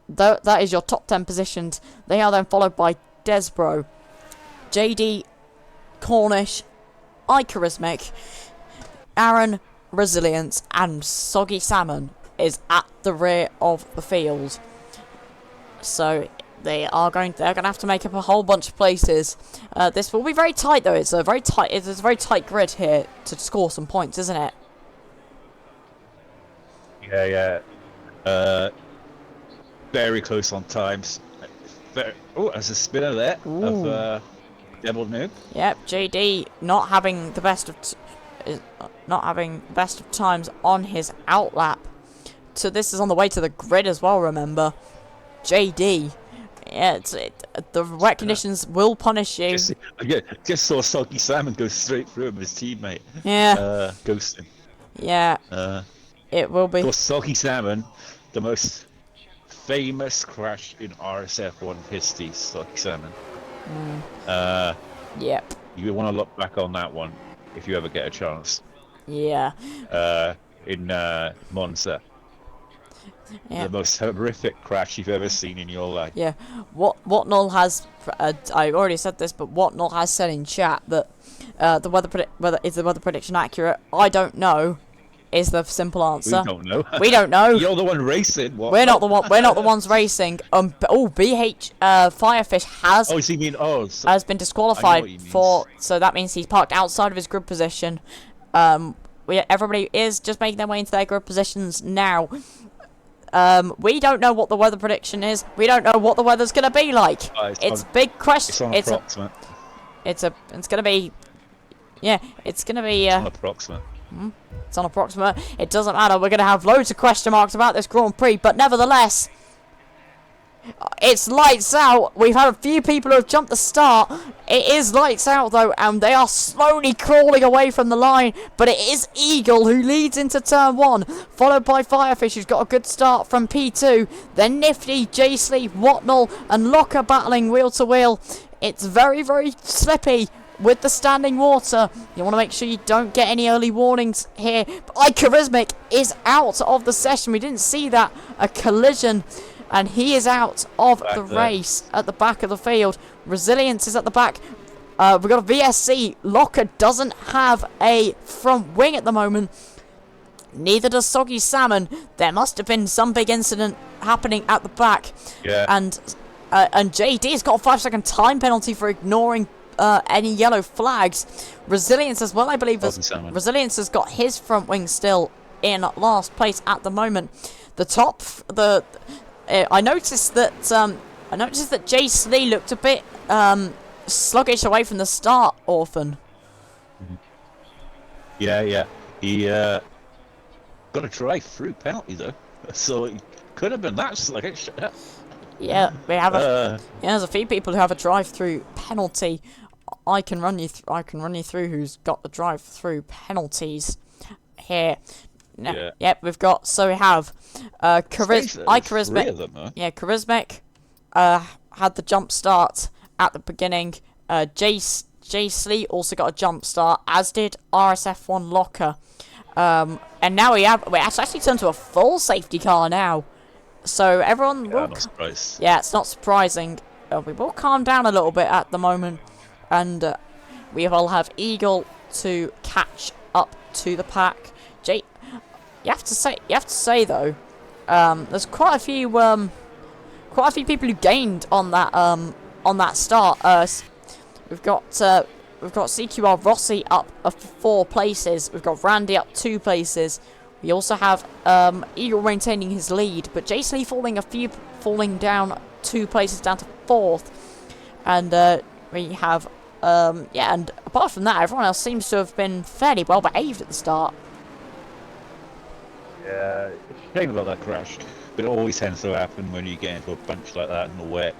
That is your top 10 positions. They are then followed by Desbro, JD, Cornish, iCharismic, Aaron, Resilience, and Soggy Salmon is at the rear of the field. So they're going to have to make up a whole bunch of places. This will be very tight though. It's a very tight grid here to score some points, isn't it? Yeah. Very close on times. There's a spinner there of Devil Noob. Yep, JD not having the best of times on his outlap. So this is on the way to the grid as well. Remember, JD. Yeah, the wet conditions will punish you. Just saw Soggy Salmon go straight through him, his teammate. Yeah. Ghosting. Yeah. It will be. Of course, Soggy Salmon, the most famous crash in RSF1 history, Soggy Salmon. Yep. You want to look back on that one if you ever get a chance. Yeah. In Monza. Yeah. The most horrific crash you've ever seen in your life. Yeah. Watnell has. I already said this, but Watnell has said in chat that the weather prediction accurate? I don't know. Is the simple answer. We don't know. We don't know. You're the one racing. What? We're not the ones racing. BH Firefish has. Oh, so you mean has been disqualified for. So that means he's parked outside of his grid position. Everybody is just making their way into their grid positions now. We don't know what the weather prediction is. We don't know what the weather's gonna be like. It's big question. It's approximate. It's gonna be. Yeah, it's gonna be. It's approximate. It's on approximate. It doesn't matter. We're going to have loads of question marks about this Grand Prix, but nevertheless, it's lights out. We've had a few people who have jumped the start. It is lights out, though, and they are slowly crawling away from the line, but it is Eagle who leads into turn 1, followed by Firefish, who's got a good start from P2, then Nifty, Jaisley, Watnell, and Locker battling wheel to wheel. It's very, very slippy with the standing water. You want to make sure you don't get any early warnings here. But iCharismic is out of the session. We didn't see that. A collision. And he is out of the race at the back of the field. Resilience is at the back. We've got a VSC. Locker doesn't have a front wing at the moment. Neither does Soggy Salmon. There must have been some big incident happening at the back. Yeah. And JD's got a 5-second time penalty for ignoring any yellow flags. Resilience as well, I believe. Resilience has got his front wing still in last place at the moment. I noticed that I noticed that Jace Lee looked a bit sluggish away from the start, Orphan. Yeah. He got a drive-through penalty though, so it could have been that sluggish. Yeah, we have there's a few people who have a drive-through penalty. I can run you through who's got the drive-through penalties here. No, Yeah. Yep, we've got. So we have Charismatic. Three of them, huh? Yeah, Charismatic had the jump start at the beginning. Jace Lee also got a jump start, as did RSF1 Locker. And now it's actually turned to a full safety car now. So everyone Yeah, not surprised. Yeah, it's not surprising. We will calm down a little bit at the moment, and we will have Eagle to catch up to the pack. You have to say though, there's quite a few people who gained on that start. We've got CQR Rossi up 4 places. We've got Randy up 2 places. We also have Eagle maintaining his lead, but Jason Lee falling down 2 places down to 4th. And we have and apart from that, everyone else seems to have been fairly well behaved at the start. Yeah, it's a shame about that crash, but it always tends to happen when you get into a bunch like that in the wet.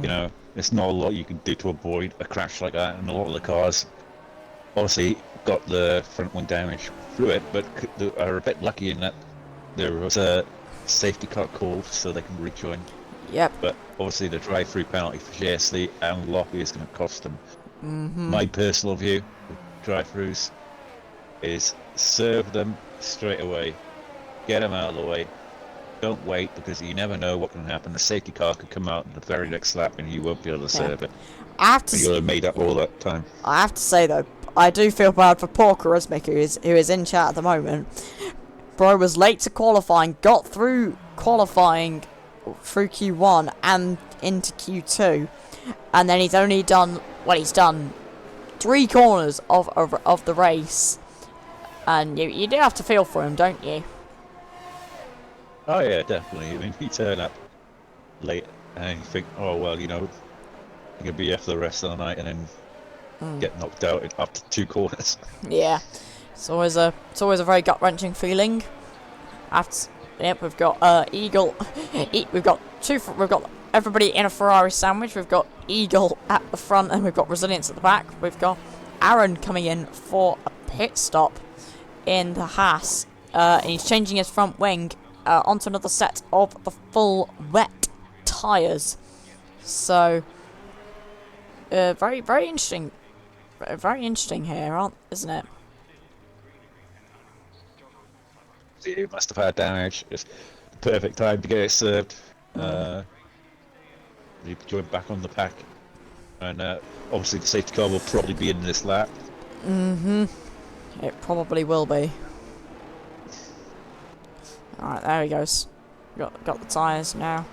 You know, there's not a lot you can do to avoid a crash like that, and a lot of the cars obviously got the front one damage through it, but are a bit lucky in that there was a safety car called so they can rejoin. Yep. But obviously the drive-through penalty for JSLE and Lockie is going to cost them. My personal view of drive-throughs is serve them straight away, get them out of the way. Don't wait, because you never know what can happen. The safety car could come out in the very next lap and you won't be able to serve it. You'll have made up all that time. I have to say though, I do feel bad for poor Charismatic, who is in chat at the moment. Bro was late to qualifying, got through qualifying through Q1 and into Q2, and then he's only done 3 corners of the race, and you do have to feel for him, don't you? Oh yeah, definitely. I mean, you turn up late and you think, oh well, you know, you're gonna be here for the rest of the night, and then get knocked out after 2 corners. Yeah, it's always a very gut-wrenching feeling. Yep, we've got Eagle. We've got everybody in a Ferrari sandwich. We've got Eagle at the front, and we've got Resilience at the back. We've got Aaron coming in for a pit stop in the Haas, and he's changing his front wing onto another set of the full wet tyres. So, very interesting. Very interesting here, isn't it? It must have had damage. It's the perfect time to get it served. You join back on the pack, and obviously the safety car will probably be in this lap. It probably will be. Alright, there he goes. Got the tyres now.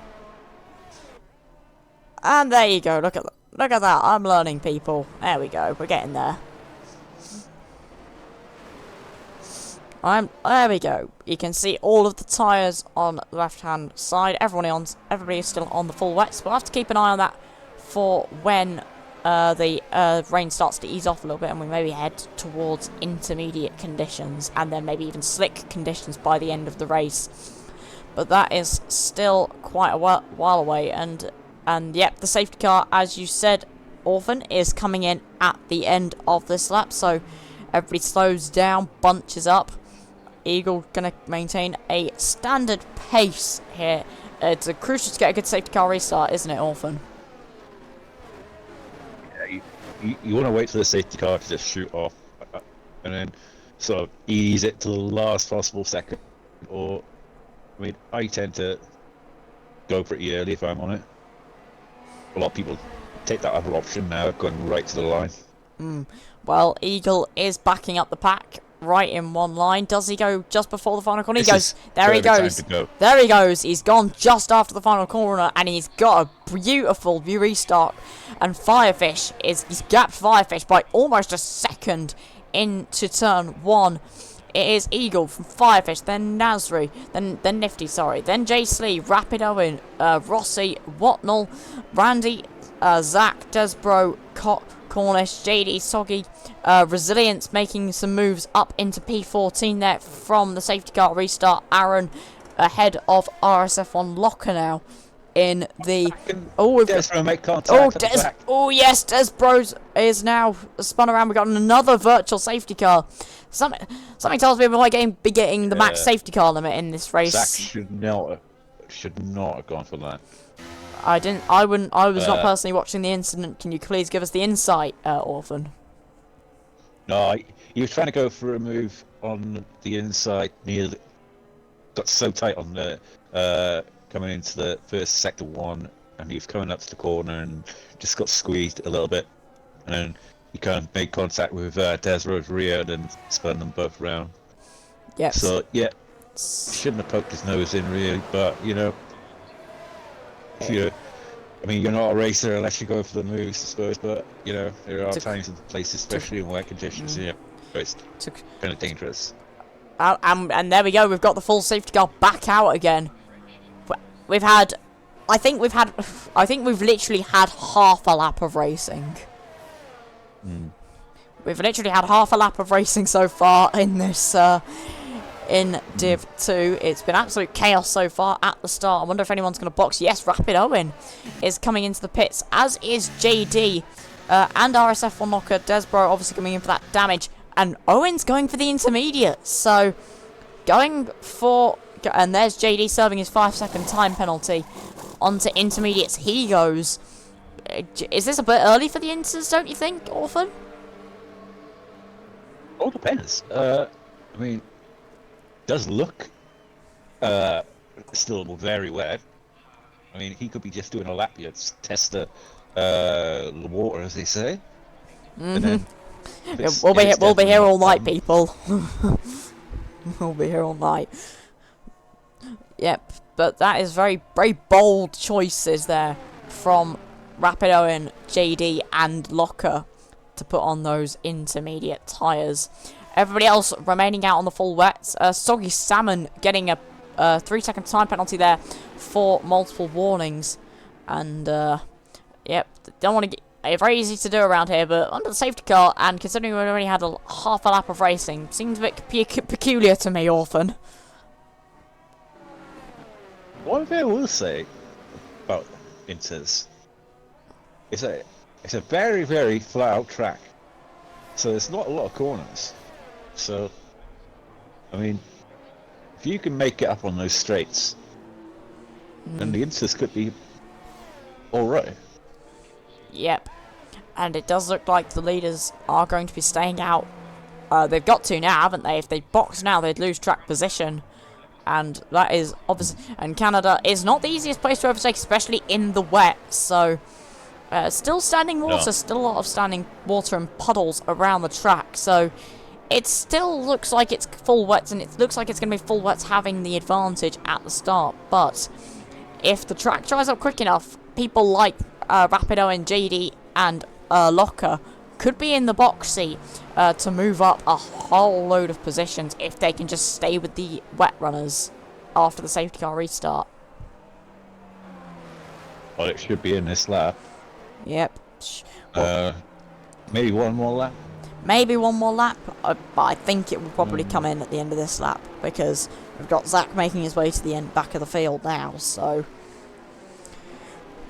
And there you go, look at that, I'm learning, people. There we go, we're getting there. There we go. You can see all of the tyres on the left-hand side. Everybody is still on the full wets. We'll have to keep an eye on that for when the rain starts to ease off a little bit, and we maybe head towards intermediate conditions, and then maybe even slick conditions by the end of the race. But that is still quite a while away, and yep, the safety car, as you said, Orphan, is coming in at the end of this lap, so everybody slows down, bunches up. Eagle gonna maintain a standard pace here. It's crucial to get a good safety car restart, isn't it, Orphan? Yeah, you want to wait for the safety car to just shoot off, and then sort of ease it to the last possible second. Or, I mean, I tend to go pretty early if I'm on it. A lot of people take that other option now, going right to the line. Well, Eagle is backing up the pack right in one line. Does he go just before the final corner? He goes. There he goes. There he goes. He's gone just after the final corner, and he's got a beautiful restart. And he's gapped Firefish by almost a second into turn 1. It is Eagle from Firefish, then Nasri, then Nifty, sorry, then Jay Slee, Rapid Owen, Rossi, Watnell, Randy, Zach, Desbro, Cornish, JD, Soggy, Resilience making some moves up into P14 there from the safety car restart. Aaron ahead of RSF1 Locker now in the... Oh, we've got... make contact yes, Desbro is now spun around. We've got another virtual safety car. Something tells me we might be getting the max safety car limit in this race. Zach should not have gone for that. I was not personally watching the incident. Can you please give us the insight, Orphan? No, he was trying to go for a move on the inside got so tight on the coming into the first sector 1, and he was coming up to the corner and just got squeezed a little bit, and then he kind of made contact with Desro's rear and spun them both round. Yes. So yeah, shouldn't have poked his nose in really, but you know. I mean, you're not a racer unless you go for the moves, I suppose. But you know, there are times and places, especially in wet conditions, where it's kind of dangerous. And there we go. We've got the full safety car back out again. I think we've literally had half a lap of racing. We've literally had half a lap of racing so far in this. In Div 2. It's been absolute chaos so far at the start. I wonder if anyone's going to box. Yes, Rapid Owen is coming into the pits, as is JD and RSF1 Locker. Desbro obviously coming in for that damage, and Owen's going for the intermediate. So going for... And there's JD serving his 5-second time penalty. Onto intermediates he goes. Is this a bit early for the inters, don't you think, Orphan? All depends. I mean... does look still very wet. I mean, he could be just doing a lap here to test the water, as they say. And then we'll be here all night, people. We'll be here all night. Yep, but that is very bold choices there from Rapid Owen, JD, and Locker to put on those intermediate tyres. Everybody else remaining out on the full wets. Soggy Salmon getting a 3-second time penalty there for multiple warnings. And, yep, don't want to get... very easy to do around here, but under the safety car, and considering we've already had half a lap of racing, seems a bit peculiar to me, Orphan. One thing I will say about Inters is that it's a very, very flat-out track. So there's not a lot of corners. So, I mean, if you can make it up on those straights, then the Inters could be alright. Yep. And it does look like the leaders are going to be staying out. They've got to now, haven't they? If they box now, they'd lose track position. And that is obviously... And Canada is not the easiest place to overtake, especially in the wet. So, still standing water. No. Still a lot of standing water and puddles around the track. So, it still looks like it's full wets, and it looks like it's going to be full wets having the advantage at the start. But if the track dries up quick enough, people like Rapido and JD and Locker could be in the box seat to move up a whole load of positions if they can just stay with the wet runners after the safety car restart. Well, it should be in this lap. Yep. Maybe one more lap? Maybe one more lap, but I think it will probably come in at the end of this lap, because we've got Zach making his way to the back of the field now, so...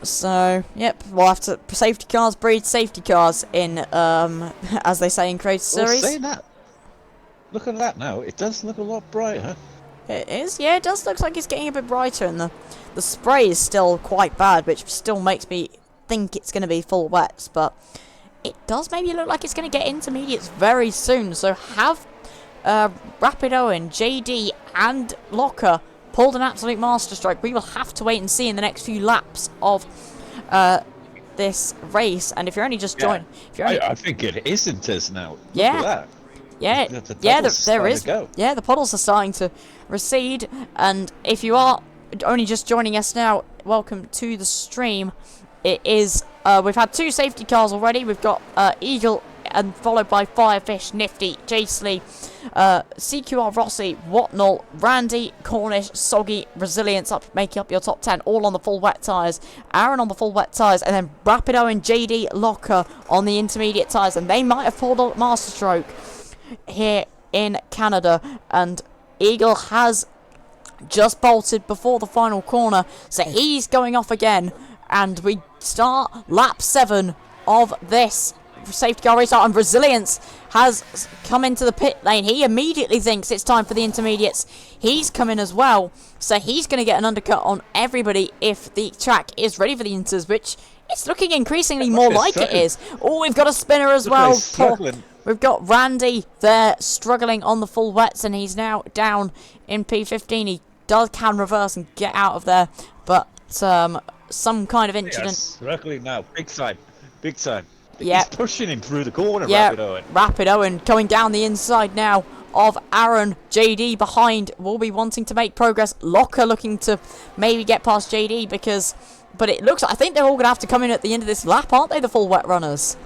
So, yep, we'll have to... Safety cars breed safety cars in, as they say in Creator Series. Well, say that. Look at that now, it does look a lot brighter. It is, yeah, it does look like it's getting a bit brighter, and the spray is still quite bad, which still makes me think it's going to be full wets, but it does maybe look like it's going to get intermediates very soon, so have Rapido and JD and Locker pulled an absolute masterstroke. We will have to wait and see in the next few laps of this race, and if you're only just joining... I think it isn't as now. Yeah. Look at that. Yeah, there is. Yeah, the puddles are starting to recede, and if you are only just joining us now, welcome to the stream. It is, we've had two safety cars already. We've got Eagle and followed by Firefish, Nifty, Jasely, CQR Rossi, Whatnot, Randy, Cornish, Soggy, Resilience making up your top 10, all on the full wet tyres. Aaron on the full wet tyres, and then Rapido and JD Locker on the intermediate tyres, and they might have pulled a master stroke here in Canada. And Eagle has just bolted before the final corner, so he's going off again, and we start lap 7 of this safety car restart, and Resilience has come into the pit lane. He immediately thinks it's time for the intermediates. He's coming as well, so he's going to get an undercut on everybody if the track is ready for the inters, which it's looking increasingly more like it is. Oh, we've got a spinner as well. We've got Randy there struggling on the full wets, and he's now down in P15. He can reverse and get out of there, but some kind of incident. Yes, struggling now, big time. Yeah, he's pushing him through the corner. Yeah, Rapido. Rapido coming down the inside now of Aaron. JD behind will be wanting to make progress. Locker looking to maybe get past JD but it looks like I think they're all going to have to come in at the end of this lap, aren't they, the full wet runners?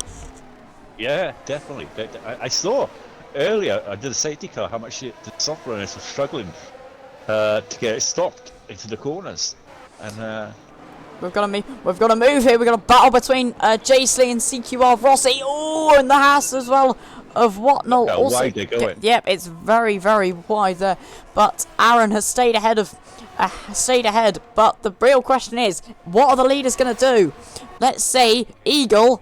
Yeah, definitely. I saw earlier, I did a safety car, how much the soft runners were struggling to get it stopped into the corners. And We've got to move here. We've got a battle between Jasely and CQR Rossi. Oh, and the Haas as well of Whatnot. How wide they're going. Yep, it's very, very wide there. But Aaron has stayed ahead. But the real question is, what are the leaders going to do? Let's say Eagle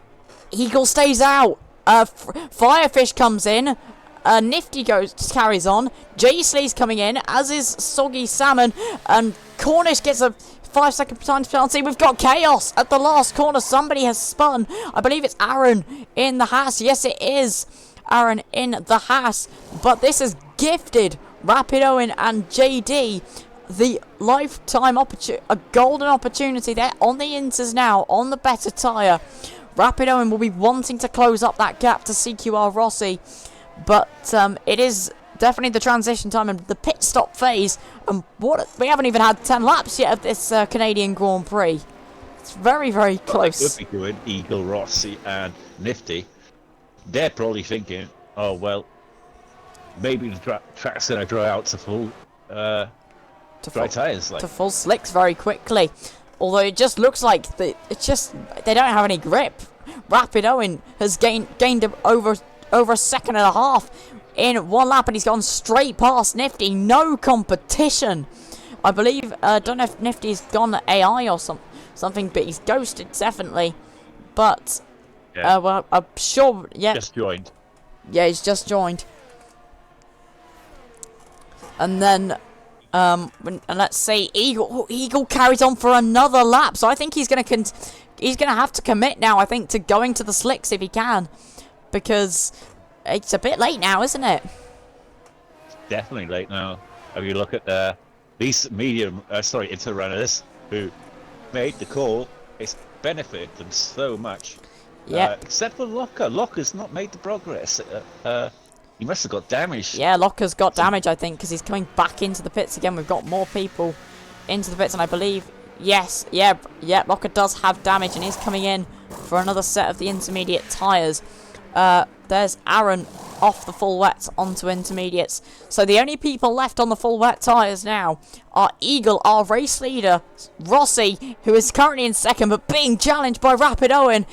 stays out. Firefish comes in. Nifty carries on. Jasely's coming in, as is Soggy Salmon, and Cornish gets a 5-second time penalty. We've got chaos at the last corner. Somebody has spun. I believe it's Aaron in the Haas. Yes, it is Aaron in the Haas. But this has gifted Rapido and JD the lifetime opportunity, a golden opportunity. They're on the inters now, on the better tyre. Rapido will be wanting to close up that gap to CQR Rossi. But it is definitely the transition time and the pit stop phase. And we haven't even had 10 laps yet of this Canadian Grand Prix. It's very, very close. Could be doing Eagle, Rossi, and Nifty. They're probably thinking, oh well, maybe the track's gonna dry out to full dry tires, to full slicks very quickly. Although it just looks like they don't have any grip. Rapido has gained over a second and a half in one lap, and he's gone straight past Nifty. No competition. I believe, don't know if Nifty's gone AI or something, but he's ghosted definitely. But yeah. well, I'm sure. Yeah, just joined. Yeah, he's just joined. And then, and let's say Eagle carries on for another lap. So I think he's gonna have to commit now. I think to going to the slicks if he can, because it's a bit late now, isn't it? Definitely late now. If you look at these inter runners who made the call, it's benefited them so much. Yeah. Except for Locker. Locker's not made the progress. He must have got damaged. Yeah, Locker's got damage, I think, because he's coming back into the pits again. We've got more people into the pits, and I believe, yes, yeah, Locker does have damage, and he's coming in for another set of the intermediate tyres. There's Aaron off the full wets onto intermediates. So the only people left on the full wet tyres now are Eagle, our race leader, Rossi, who is currently in second, but being challenged by Rapido.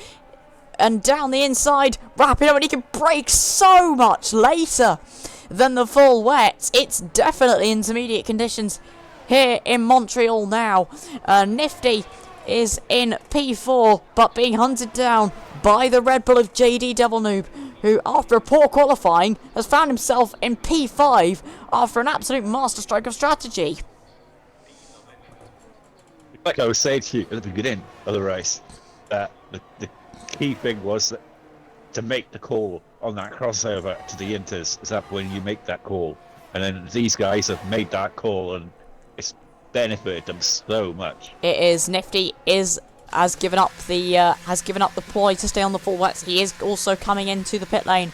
And down the inside, Rapido, and he can brake so much later than the full wet. It's definitely intermediate conditions here in Montreal now. Nifty is in P4, but being hunted down by the Red Bull of JD Devil Noob, who, after a poor qualifying, has found himself in P5 after an absolute masterstroke of strategy. Like I was saying to you at the beginning of the race, the key thing was that to make the call on that crossover to the inters, is that when you make that call, and then these guys have made that call, and it's benefited them so much. It is. Nifty has given up the ploy to stay on the full wets. He is also coming into the pit lane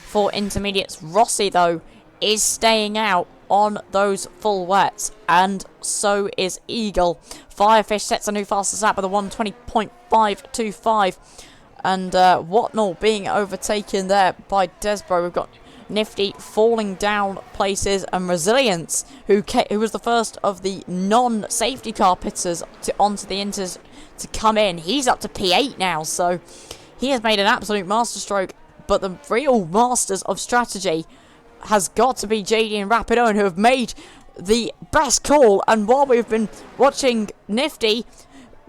for intermediates. Rossi, though, is staying out on those full wets, and so is Eagle. Firefish sets a new fastest lap with a 1:20.525. And Whatnall being overtaken there by Desbro. We've got Nifty falling down places, and Resilience, who was the first of the non-safety car pitters onto the Inters to come in. He's up to P8 now, so he has made an absolute masterstroke. But the real masters of strategy has got to be JD and Rapido, who have made the best call. And while we've been watching Nifty,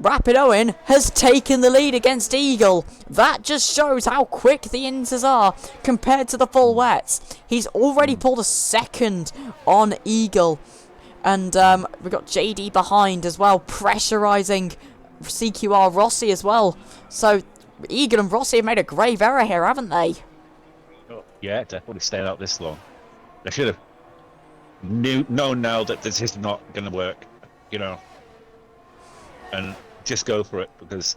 Rapid Owen has taken the lead against Eagle. That just shows how quick the Inters are compared to the full wets. He's already pulled a second on Eagle. And we've got JD behind as well, pressurising CQR Rossi as well. So Eagle and Rossi have made a grave error here, haven't they? Oh, yeah, definitely stayed out this long. They should have known now that this is not going to work, you know. And just go for it, because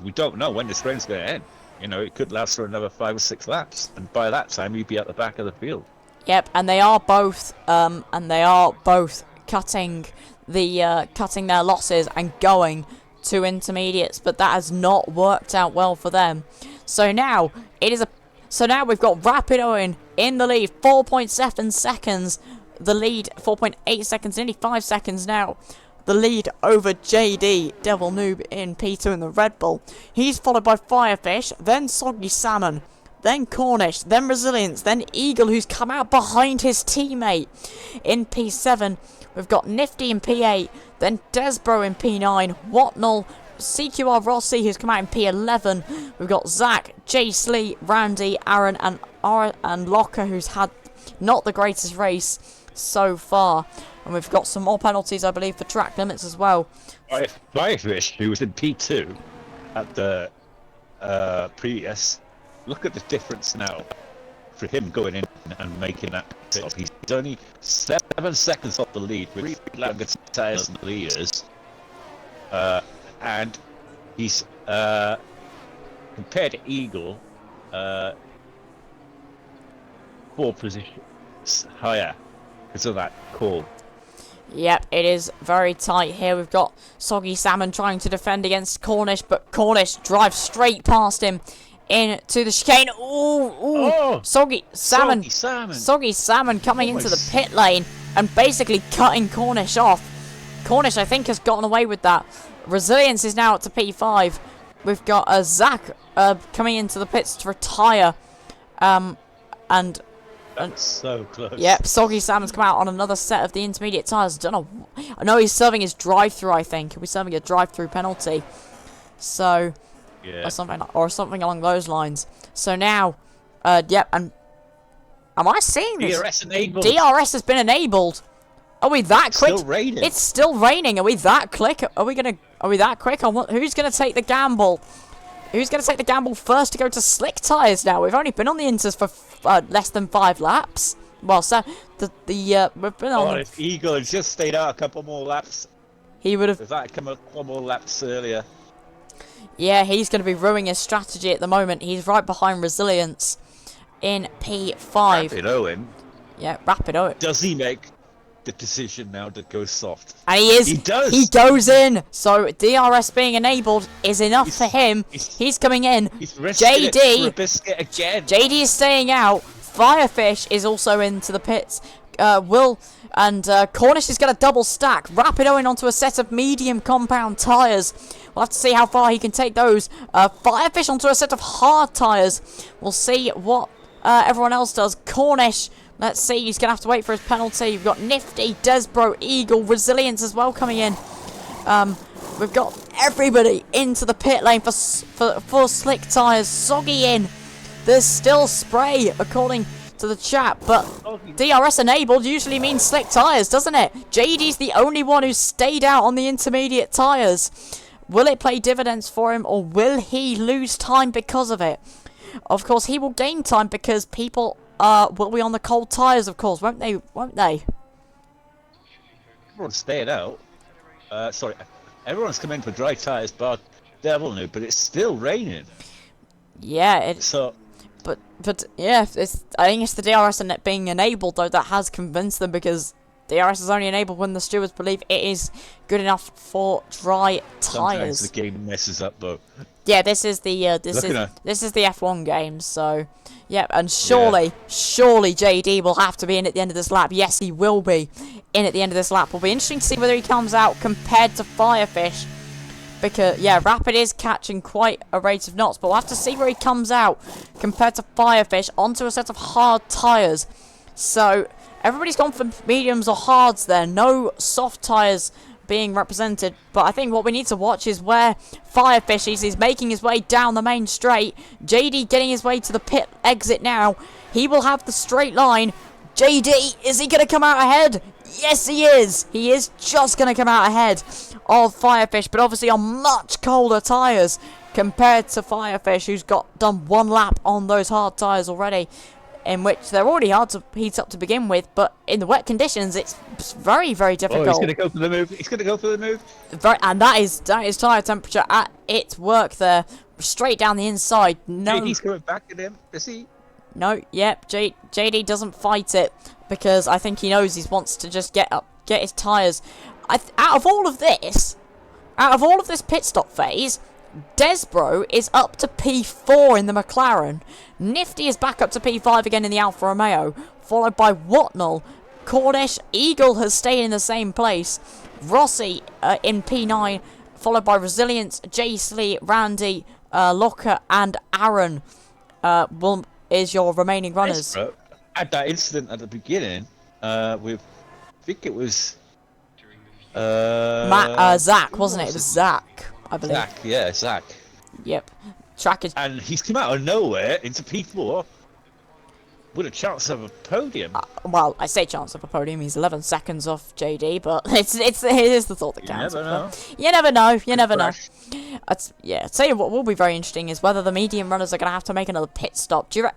we don't know when this rain's going to end. You know, it could last for another 5 or 6 laps, and by that time you'd be at the back of the field. Yep, and they are both cutting their losses and going to intermediates, but that has not worked out well for them. So now we've got Rapid Owen in the lead, 4.7 seconds. The lead, 4.8 seconds, nearly 5 seconds now. The lead over JD, Devil Noob in P2 in the Red Bull. He's followed by Firefish, then Soggy Salmon, then Cornish, then Resilience, then Eagle, who's come out behind his teammate in P7. We've got Nifty in P8, then Desbro in P9, Watnall, CQR Rossi, who's come out in P11. We've got Zach, Jay Slee, Randy, Aaron, and Locker, who's had not the greatest race so far. And we've got some more penalties, I believe, for track limits as well. Firefish, who was in P2 at the previous, look at the difference now for him going in and making that stop. He's only 7 seconds off the lead with longer tyres than the leaders. And he's, compared to Eagle, 4 positions higher because of that call. Yep, it is very tight here. We've got Soggy Salmon trying to defend against Cornish, but Cornish drives straight past him into the chicane. Ooh. Soggy Salmon coming into the pit lane and basically cutting Cornish off. Cornish, I think, has gotten away with that. Resilience is now up to P5. We've got Zach coming into the pits to retire. And so close. Yep, Soggy Salmon's come out on another set of the intermediate tyres. Don't know. I know he's serving his drive-through, I think. He'll be serving a drive-through penalty. So, yeah. or something along those lines. So now, yep, and am I seeing this? DRS enabled. DRS has been enabled. Are we that quick? It's still raining. It's still raining. Are we that quick? Are we that quick? Who's gonna take the gamble? Who's going to take the gamble first to go to slick tyres now? We've only been on the Inters for less than 5 laps. Well, so we've been on. If Eagle had just stayed out a couple more laps, he would have. If that had come a couple more laps earlier. Yeah, he's going to be ruining his strategy at the moment. He's right behind Resilience in P5. Rapid Owen. Yeah, Rapid Owen. Does he make the decision now to go soft? And he is. He does. He goes in. So DRS being enabled is enough for him. He's coming in. He's JD it for a biscuit again. JD is staying out. Firefish is also into the pits. Cornish is going to double stack. Rapid Owen onto a set of medium compound tyres. We'll have to see how far he can take those. Firefish onto a set of hard tyres. We'll see what everyone else does. Cornish. Let's see, he's going to have to wait for his penalty. We've got Nifty, Desbro, Eagle, Resilience as well coming in. We've got everybody into the pit lane for slick tyres. Soggy in. There's still spray, according to the chat, but DRS enabled usually means slick tyres, doesn't it? JD's the only one who's stayed out on the intermediate tyres. Will it play dividends for him, or will he lose time because of it? Of course, he will gain time because people will be on the cold tyres, of course, won't they? Everyone's staying out. Everyone's come in for dry tyres bar Devil Noob, but it's still raining. Yeah, But yeah, I think it's the DRS and it being enabled though that has convinced them, because DRS is only enabled when the stewards believe it is good enough for dry Sometimes tyres. the game messes up though. Yeah, this is the this is the F1 game, so yeah, and surely JD will have to be in at the end of this lap. Yes, he will be in at the end of this lap. Will be interesting to see whether he comes out compared to Firefish, because yeah, Rapid is catching quite a rate of knots, but we'll have to see where he comes out compared to Firefish onto a set of hard tyres. So everybody's gone for mediums or hards there, no soft tyres being represented, but I think what we need to watch is where Firefish is. He's making his way down the main straight. JD getting his way to the pit exit now. He will have the straight line. JD, is he going to come out ahead? Yes, he is. He is just going to come out ahead of Firefish, but obviously on much colder tyres compared to Firefish, who's done one lap on those hard tyres already, in which they're already hard to heat up to begin with, but in the wet conditions, it's very, very difficult. Oh, he's going to go for the move. He's going to go for the move. And that is tyre temperature at its work there, straight down the inside. No, JD's coming back at him. Is he? No, yep. JD doesn't fight it because I think he knows he wants to just get his tyres. Out of all of this pit stop phase, Desbro is up to P4 in the McLaren. Nifty is back up to P5 again in the Alfa Romeo, followed by Watnell. Cornish, Eagle has stayed in the same place. Rossi in P9, followed by Resilience, Jaisley, Randy, Locker, and Aaron is your remaining runners. Desbro had that incident at the beginning with, I think it was Zach, wasn't it? It was Zach, I believe. Zach. Yep. Track is... And he's come out of nowhere into P4 with a chance of a podium. Well, I say chance of a podium. He's 11 seconds off JD, but it is the thought that counts. You never know. You never know. Yeah, I'd say what will be very interesting is whether the medium runners are going to have to make another pit stop. Do you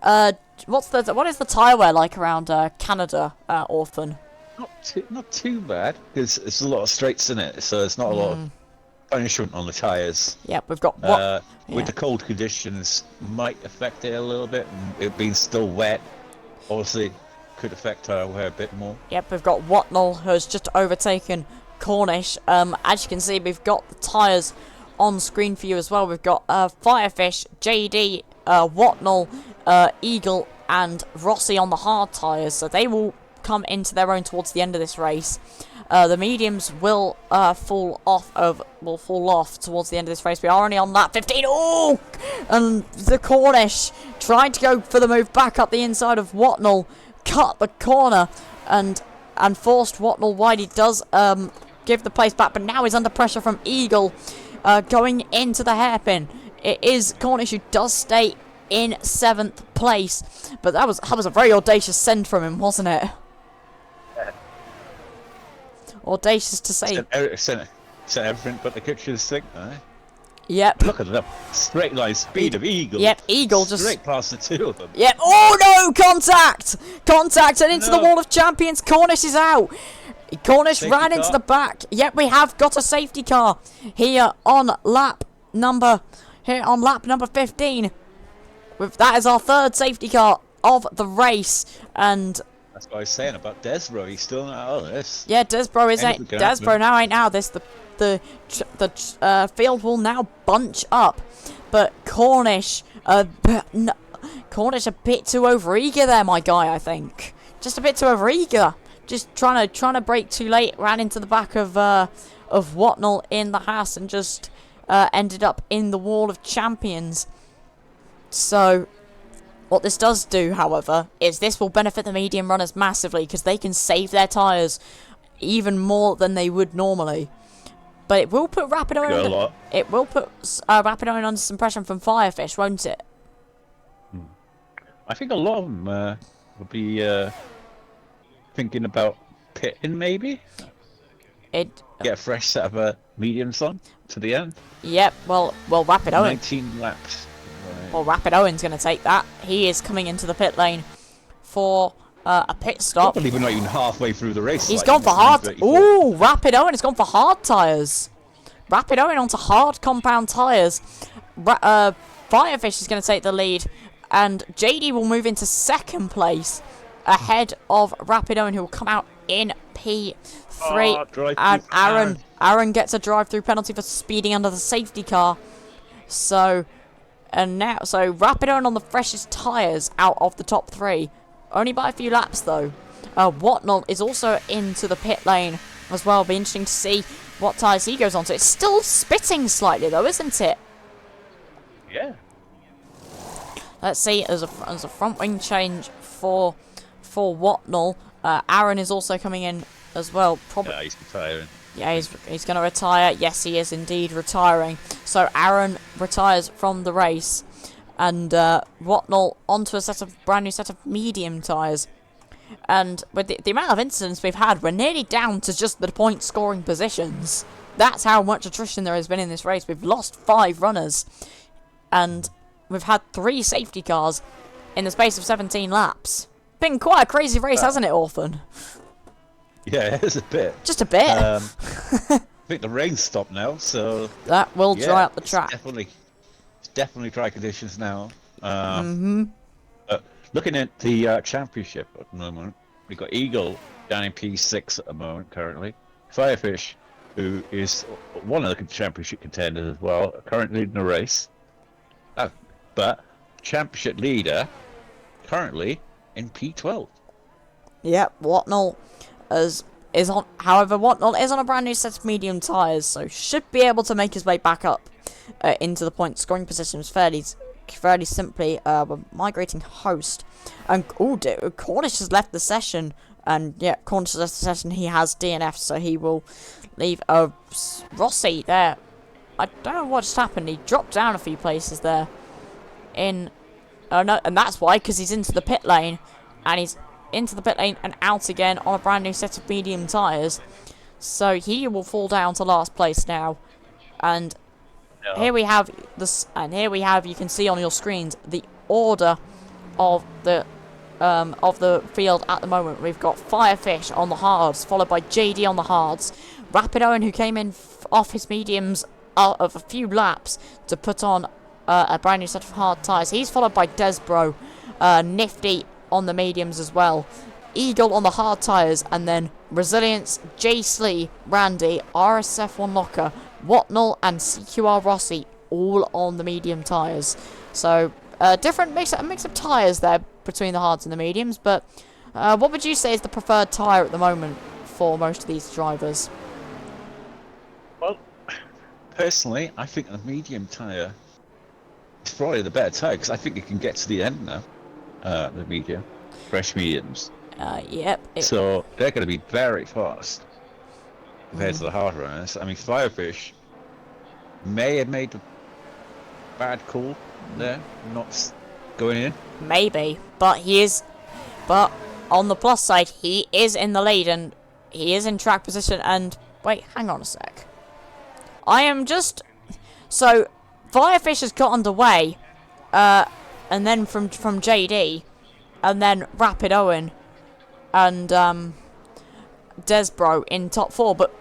what is the tyre wear like around Canada, Orphan? Not too bad, because there's a lot of straights in it, so there's not a lot of punishment on the tyres. Yep, we've got with the cold conditions might affect it a little bit, and it being still wet obviously could affect tyre wear a bit more. Yep, we've got Watnell, who has just overtaken Cornish. As you can see, we've got the tyres on screen for you as well. We've got Firefish, JD, Watnell, Eagle, and Rossi on the hard tyres, so they will come into their own towards the end of this race. The mediums will fall off towards the end of this race. We are only on lap 15. Oh! And the Cornish tried to go for the move back up the inside of Watnell, cut the corner and forced Watnell wide. He does give the place back, but now he's under pressure from Eagle going into the hairpin. It is Cornish who does stay in 7th place, but that was a very audacious send from him, wasn't it? Audacious to say. Sent everything but the kitchen sink, eh? Yep. Look at the straight line speed of Eagle. Yep, Eagle just straight past the two of them. Yep. Oh no! Contact and into the wall of champions. Cornish is out. Cornish Safety ran car. into the back. Yep, we have got a safety car here on lap number 15. That is our 3rd safety car of the race, and that's what I was saying about Desbro. He's still not out of this. yeah, Desbro now ain't out of this. The field will now bunch up, but Cornish a bit too overeager there, my guy. I think just a bit too overeager. Just trying to brake too late. Ran into the back of Watnell in the Haas and just ended up in the wall of champions. So what this does do, however, is this will benefit the medium runners massively because they can save their tyres even more than they would normally. But it will put Rapido under some pressure from Firefish, won't it? I think a lot of them will be thinking about pitting, maybe. Get a fresh set of mediums on to the end. Yep. Well, Rapido. 19 laps. Well, Rapid Owen's going to take that. He is coming into the pit lane for a pit stop. Probably not even halfway through the race. He's gone for hard. Ooh, Rapid Owen has gone for hard tyres. Rapid Owen onto hard compound tyres. Firefish is going to take the lead, and JD will move into 2nd place. ahead of Rapido, who will come out in P3. And Aaron gets a drive-through penalty for speeding under the safety car. So Rapido on the freshest tyres out of the top 3. Only by a few laps though. Whatnot is also into the pit lane as well. Be interesting to see what tyres he goes on to. It's still spitting slightly though, isn't it? Yeah. Let's see, there's a front wing change for Whatnell. Aaron is also coming in as well. Yeah, he's retiring. Yeah, he's going to retire. Yes, he is indeed retiring. So Aaron retires from the race, and Whatnell onto a brand new set of medium tyres. And with the amount of incidents we've had, we're nearly down to just the point scoring positions. That's how much attrition there has been in this race. We've lost 5 runners, and we've had 3 safety cars in the space of 17 laps. Been quite a crazy race, hasn't it, Orphan? Yeah, it is a bit. Just a bit. I think the rain stopped now, so that will dry up the track. It's definitely dry conditions now. Looking at the championship at the moment, we've got Eagle down in P6 at the moment currently. Firefish, who is one of the championship contenders as well, currently leading the race. But championship leader currently in P12. Yep, Whatnell is on. However, Whatnell is on a brand new set of medium tyres, so should be able to make his way back up into the point scoring positions fairly simply. We're migrating host, and Cornish has left the session, and yeah, Cornish has left the session. He has DNF, so he will leave. Rossi there. I don't know what just happened. He dropped down a few places there. No, and that's why, because he's into the pit lane, and he's into the pit lane and out again on a brand new set of medium tyres. So he will fall down to last place now. And here we have this, and here we have, you can see on your screens, the order of the field at the moment. We've got Firefish on the hards, followed by JD on the hards. Rapido, who came in off his mediums of a few laps to put on a brand new set of hard tyres. He's followed by Desbro, Nifty on the mediums as well, Eagle on the hard tyres, and then Resilience, J Slee, Randy, RSF1 Locker, Whatnell, and CQR Rossi all on the medium tyres. So different mix of tyres there between the hards and the mediums. But what would you say is the preferred tyre at the moment for most of these drivers? Well, personally, I think the medium tyre is probably the better tyre, because I think you can get to the end now. The medium, fresh mediums. Yep. So they're going to be very fast compared to the hard runners. I mean, Firefish may have made a bad call there, not going in. Maybe, but But on the plus side, he is in the lead and he is in track position. And wait, hang on a sec. So Firefish has got underway. And then from JD, and then Rapid Owen, and Desbro in top 4. But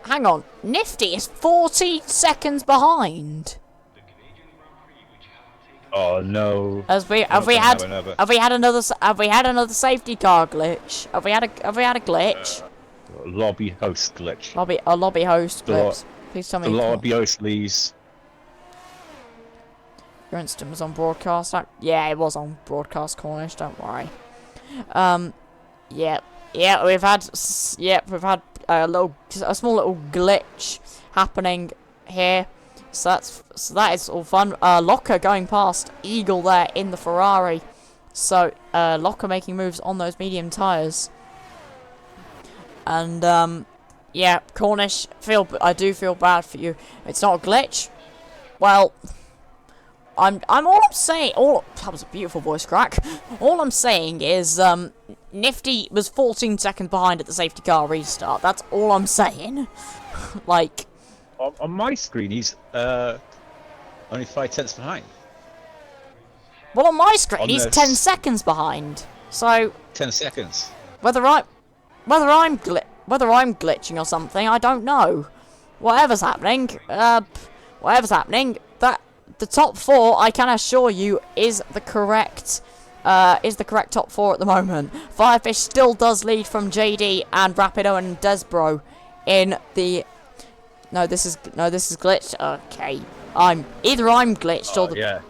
hang on, Nifty is 40 seconds behind. Oh no! Have we had another safety car glitch? Have we had a glitch? Lobby host glitch. Lobby host glitch. Please tell me. The lobby host leaves. Your incident was on broadcast. Yeah, it was on broadcast, Cornish. Don't worry. We've had a small little glitch happening here. So that is all fun. Locker going past Eagle there in the Ferrari. So Locker making moves on those medium tyres. And Cornish, I do feel bad for you. It's not a glitch. Well, that was a beautiful voice crack. All I'm saying is, Nifty was 14 seconds behind at the safety car restart. That's all I'm saying. Like, on my screen, he's only 5 tenths behind. Well, on my screen, he's 10 seconds behind. So 10 seconds. Whether I'm glitching or something, I don't know. Whatever's happening, that the top 4, I can assure you, is the correct is the correct top 4 at the moment. Firefish still does lead from JD and Rapido and Desbro in the... No, this is glitched. Okay. I'm glitched or the... Yeah.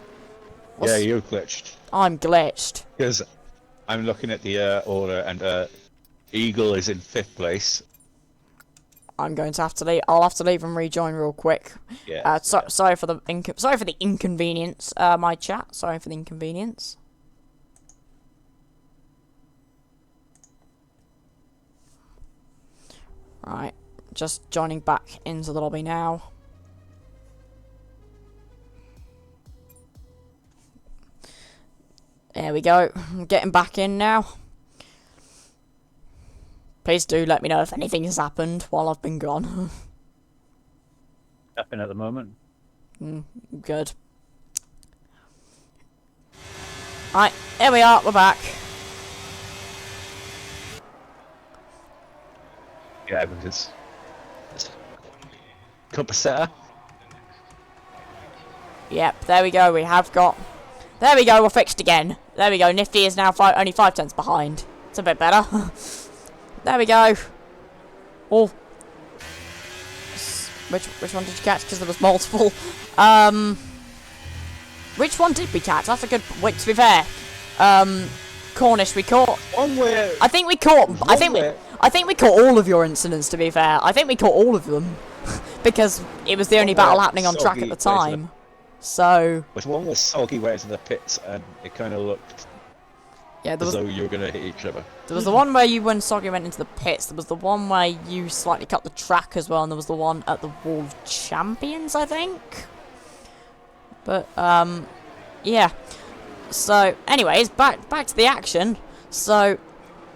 Yeah, you're glitched. I'm glitched. Because I'm looking at the order, and Eagle is in 5th place. I'm going to have to leave. I'll have to leave and rejoin real quick. Yeah. Sorry for the inconvenience, my chat. Sorry for the inconvenience. Right, just joining back into the lobby now. There we go. I'm getting back in now. Please do let me know if anything has happened while I've been gone. Nothing at the moment. Good. Right, here we are. We're back. Yeah, because Cuppa. Yep, there we go. We have got... There we go, we're fixed again. There we go, Nifty is now only 5 tenths behind. It's a bit better. There we go. Oh. Which one did you catch? Because there was multiple. Which one did we catch? That's a good... Wait, to be fair. Cornish, we caught... One where... I think we caught... I think we caught all of your incidents, to be fair. I think we caught all of them. Because it was the only battle happening on track at the time. So... Which one was soggy where it's in the pits, and it kind of looked as though you were going to hit each other. There was the one where you, when Soggy went into the pits, there was the one where you slightly cut the track as well, and there was the one at the Wall of Champions, I think? But, yeah. So, anyways, back to the action. So,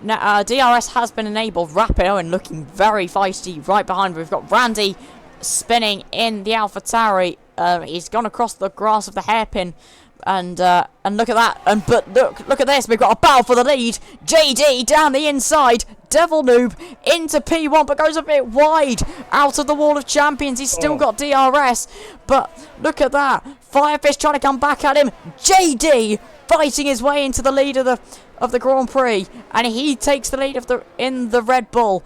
now, DRS has been enabled. Rapido and looking very feisty right behind. We've got Randy spinning in the AlphaTauri. He's gone across the grass of the hairpin, and look at that. But look at this. We've got a battle for the lead. JD down the inside. Devil Noob into P1, but goes a bit wide out of the Wall of Champions. He's still got DRS, but look at that. Firefish trying to come back at him. JD fighting his way into the lead of the Grand Prix, and he takes the lead in the Red Bull,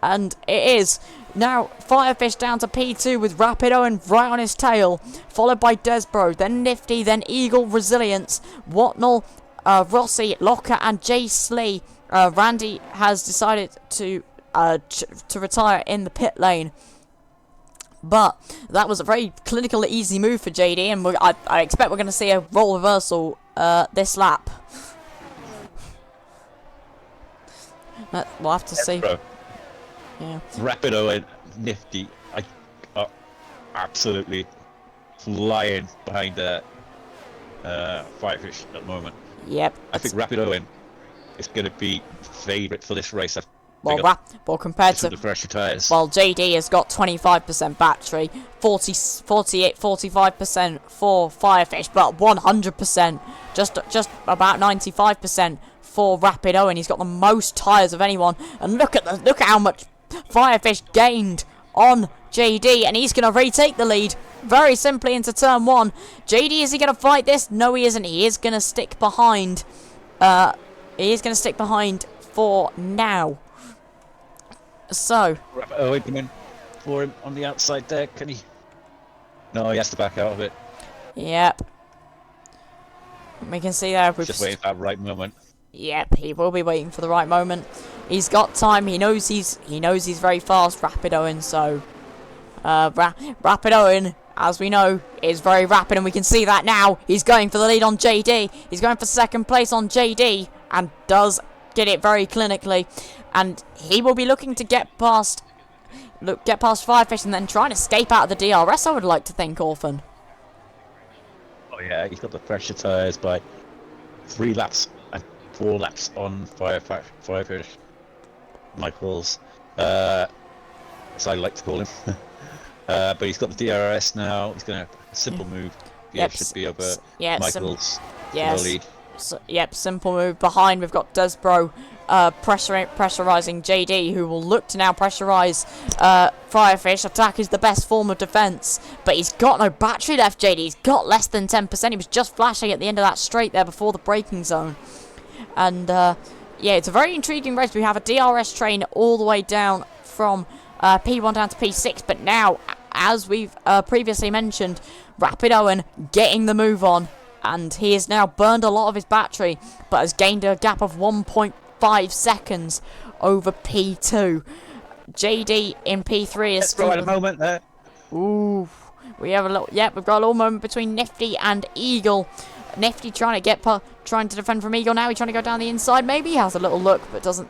and it is now Firefish down to P2 with Rapido and right on his tail, followed by Desbro, then Nifty, then Eagle, Resilience, Watnell, Rossi, Locker, and Jay Slee. Randy has decided to retire in the pit lane. But that was a very clinical, easy move for JD, and I expect we're going to see a role reversal this lap. We'll have to see. Yeah. Rapido and Nifty are absolutely flying behind Firefish at the moment. Yep. I think Rapido is going to be favourite for this race. Well, compared to the fresher tyres. Well, JD has got 25% battery, 45% for Firefish, but 100%, just about 95% for Rapido, and he's got the most tyres of anyone. And look at how much Firefish gained on JD, and he's going to retake the lead very simply into turn 1. JD, is he going to fight this? No, he isn't. He is going to stick behind. He is going to stick behind for now. So, Rapido coming for him on the outside there. Can he? No, he has to back out of it. Yep. We can see there. Just waiting for that right moment. Yep, he will be waiting for the right moment. He's got time. He knows he's very fast, Rapidoing. So, Rapidoing, as we know, is very rapid, and we can see that now. He's going for the lead on JD. He's going for second place on JD, and does get it very clinically. And he will be looking to get past Firefish and then try and escape out of the DRS, I would like to think, Orphan. Oh yeah, he's got the fresher tyres by 3 laps and 4 laps on Firefish. Michaels, as I like to call him. But he's got the DRS now. He's going to a simple move. Yeah, should be over Michaels. Yes. The lead. So, yep, simple move. Behind, we've got Desbro pressurizing JD, who will look to now pressurize Firefish. Attack is the best form of defense, but he's got no battery left, JD. He's got less than 10%. He was just flashing at the end of that straight there before the braking zone. And, yeah, it's a very intriguing race. We have a DRS train all the way down from P1 down to P6, but now, as we've previously mentioned, Rapid Owen getting the move on, and he has now burned a lot of his battery, but has gained a gap of 1.5 seconds over P2. JD in P3 is still... Right, a moment there. Ooh, we have a little... Yep, we've got a little moment between Nifty and Eagle. Nifty trying to defend from Eagle now. He's trying to go down the inside. Maybe he has a little look, but doesn't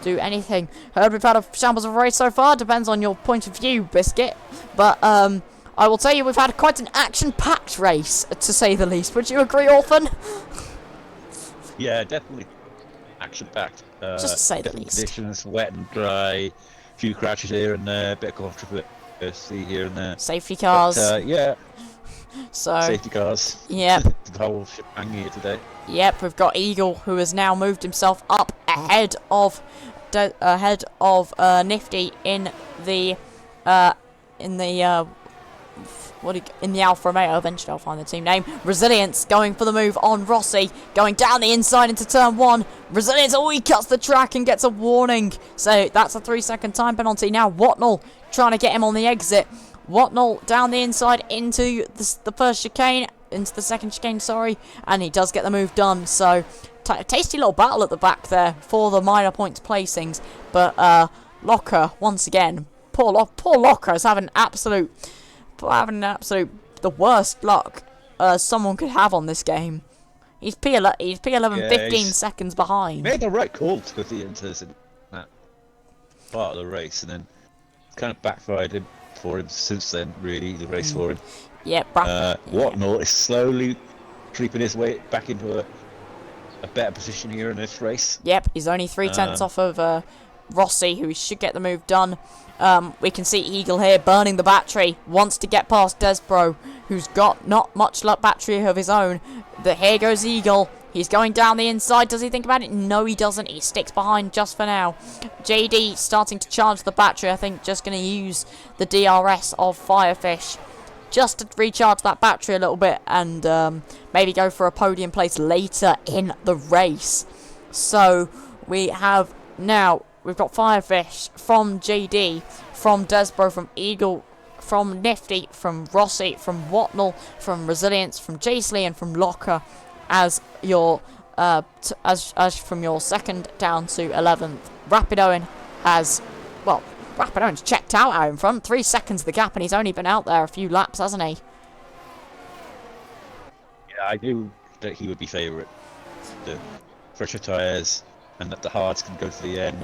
do anything. Heard we've had a shambles of a race so far. Depends on your point of view, Biscuit. But I will tell you, we've had quite an action-packed race, to say the least. Would you agree, Orphan? Yeah, definitely action-packed. Just to say the least. Conditions, wet and dry. A few crashes here and there. A bit of controversy here and there. Safety cars. But, yeah. So, safety cars. Yep. The whole shebang here today. Yep, we've got Eagle, who has now moved himself up ahead of Nifty in the Alfa Romeo. Eventually, I'll find the team name. Resilience going for the move on Rossi, going down the inside into turn 1. Resilience, oh, he cuts the track and gets a warning. So that's a 3-second time penalty. Now Watnell trying to get him on the exit. Watnell down the inside into the first chicane, into the second chicane, sorry, and he does get the move done. So, tasty little battle at the back there for the minor points placings. But Locker, once again, poor Locker is having the worst luck someone could have on this game. He's P11, Yeah, 15 seconds behind. He made the right call to go into that part of the race, and then kind of backfired for him since then, really, the race for him. Yep, Watnell is slowly creeping his way back into a better position here in this race. Yep, he's only 3/10 off of Rossi, who should get the move done. We can see Eagle here burning the battery, wants to get past Desbro, who's got not much battery of his own. Here goes Eagle. He's going down the inside. Does he think about it? No, he doesn't. He sticks behind just for now. JD starting to charge the battery. I think just going to use the DRS of Firefish just to recharge that battery a little bit and maybe go for a podium place later in the race. So we have now, we've got Firefish from JD, from Desbro, from Eagle, from Nifty, from Rossi, from Watnell, from Resilience, from Jaisley, and from Locker as your as from your second down to 11th. Rapid Owen has, well, Rapid Owen's checked out in front. 3 seconds the gap, and he's only been out there a few laps, hasn't he? Yeah, I do think he would be favourite. The fresher tyres and that the hards can go to the end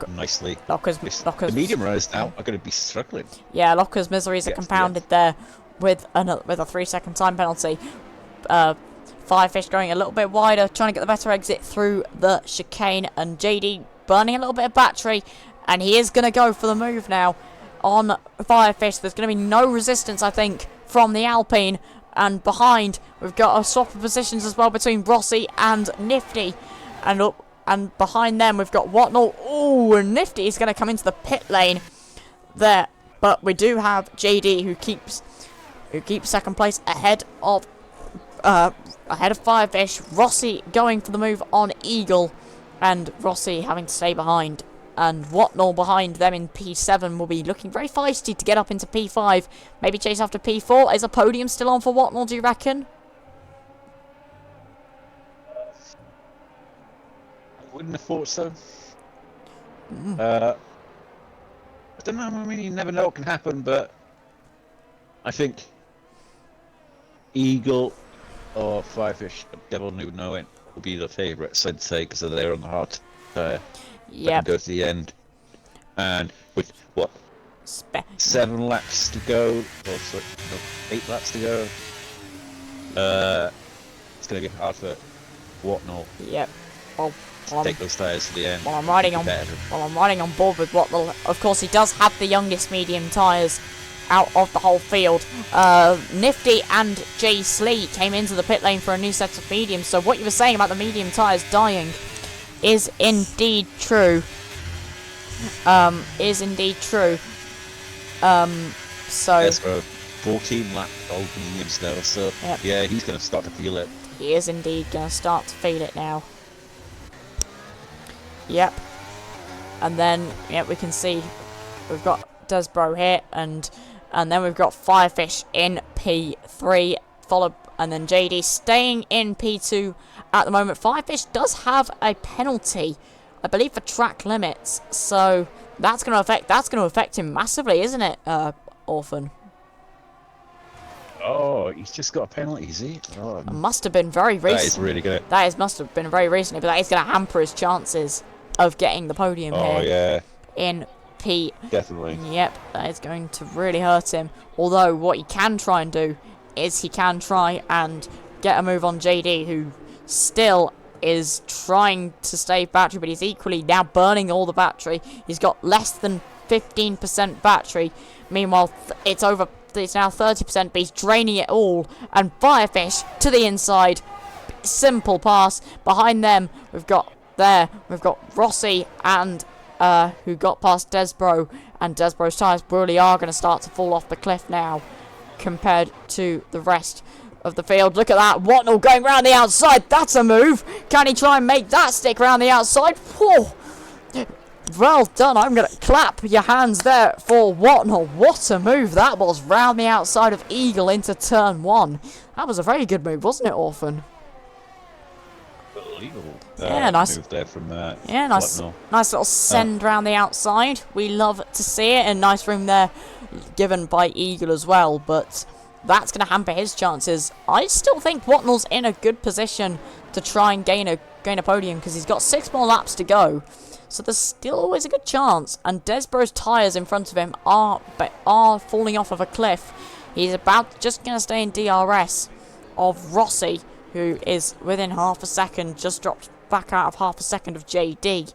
nicely. Locker's the medium runners now are going to be struggling. Yeah, Locker's miseries are compounded there with a 3-second time penalty. Firefish going a little bit wider, trying to get the better exit through the chicane, and JD burning a little bit of battery, and he is going to go for the move now on Firefish. There's going to be no resistance, I think, from the Alpine, and behind we've got a swap of positions as well between Rossi and Nifty, and behind them we've got Watnell. Ooh, and Nifty is going to come into the pit lane there, but we do have JD who keeps second place ahead of Firefish. Rossi going for the move on Eagle, and Rossi having to stay behind. And Watnell behind them in P7 will be looking very feisty to get up into P5. Maybe chase after P4. Is a podium still on for Watnell, do you reckon? I wouldn't have thought so. I don't know, I mean, you never know what can happen, but I think Eagle or Firefish, Devil Knew Knowing, will be the favourites, I'd say, because they're on the hard tire. Yeah. Go to the end, and with what 7 laps to go, or sorry, no, 8 laps to go. It's going to get hard for Watnell. Yep. Well, take those tyres to the end. While I'm riding on board with Watnell, of course he does have the youngest medium tyres out of the whole field. Nifty and Jay Slee came into the pit lane for a new set of mediums. So what you were saying about the medium tyres dying, is indeed true. Is indeed true. So Yes, for 14 lap old mediums now, so Yep. yeah, he's going to start to feel it. he is indeed going to start to feel it now. Yep. And then, yeah, we can see we've got Desbro here, and then we've got Firefish in P3, followed, and then JD staying in P2 at the moment. Firefish does have a penalty, I believe, for track limits, so that's going to affect him massively, isn't it, Orphan? Oh, he's just got a penalty, is he? Oh, It must have been very recent. that is really good. Must have been very recently, but that is going to hamper his chances of getting the podium Oh, here yeah, in P. definitely. Yep, that is going to really hurt him. Although what he can try and do is he can try and get a move on JD, who still is trying to save battery, but he's equally now burning all the battery. He's got less than 15% battery. Meanwhile, it's now 30%, but he's draining it all. And Firefish to the inside. Simple pass. Behind them, we've got Rossi and who got past Desbro, and Desbro's tyres really are going to start to fall off the cliff now compared to the rest of the field. Look at that, Watnell going round the outside. That's a move. Can he try and make that stick round the outside? Whoa. Well done. I'm going to clap your hands there for Watnell. What a move that was, round the outside of Eagle into turn 1. That was a very good move, wasn't it, Orphan? Unbelievable. Yeah, nice. Move there from Yeah, nice little send round the outside. We love to see it, and nice room there given by Eagle as well, but that's going to hamper his chances. I still think Watnell's in a good position to try and gain a podium, because he's got 6 more laps to go, so there's still always a good chance. And Desbro's tyres in front of him are falling off of a cliff. He's just going to stay in DRS of Rossi, who is within half a second, just dropped back out of half a second of JD.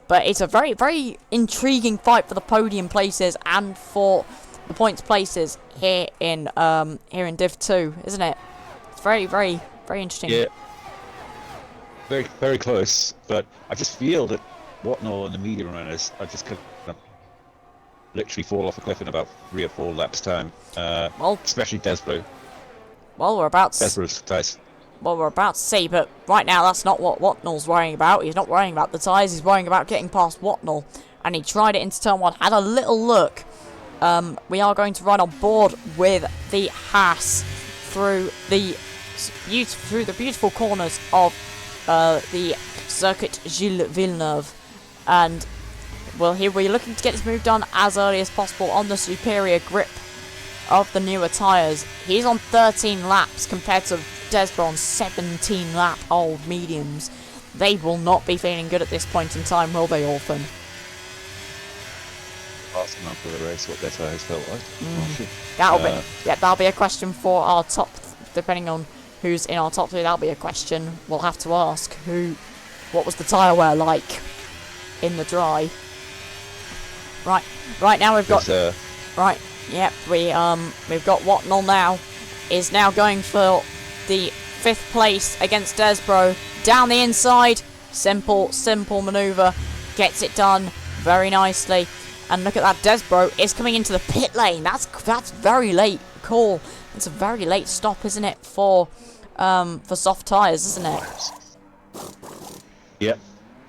But it's a very, very intriguing fight for the podium places and for the points places here in Div 2, isn't it? It's very, very, very interesting. Yeah. Very, very close, but I just feel that Watnell and the medium runners are just going to literally fall off a cliff in about 3 or 4 laps time. Well, especially Desbro. Well, we're about Desbro's tyres. Well, we're about to see, but right now that's not what Watnell's worrying about. He's not worrying about the tyres, he's worrying about getting past Watnell. And he tried it into turn 1, had a little look. We are going to run on board with the Haas through the beautiful corners of the Circuit Gilles Villeneuve. And, well, here we're looking to get this move done as early as possible on the superior grip of the newer tyres. He's on 13 laps compared to Desbro on 17 lap old mediums. They will not be feeling good at this point in time, will they, Orphan? Asking after the race what their tyres felt like. That'll be a question for our top, depending on who's in our top 3. That'll be a question we'll have to ask. What was the tyre wear like in the dry? Right now we've got we've got Watnell now is now going for the 5th place against Desbro. Down the inside, simple manoeuvre, gets it done very nicely. And look at that, Desbro is coming into the pit lane. That's very late call. It's a very late stop, isn't it, for soft tyres, isn't it? Yep,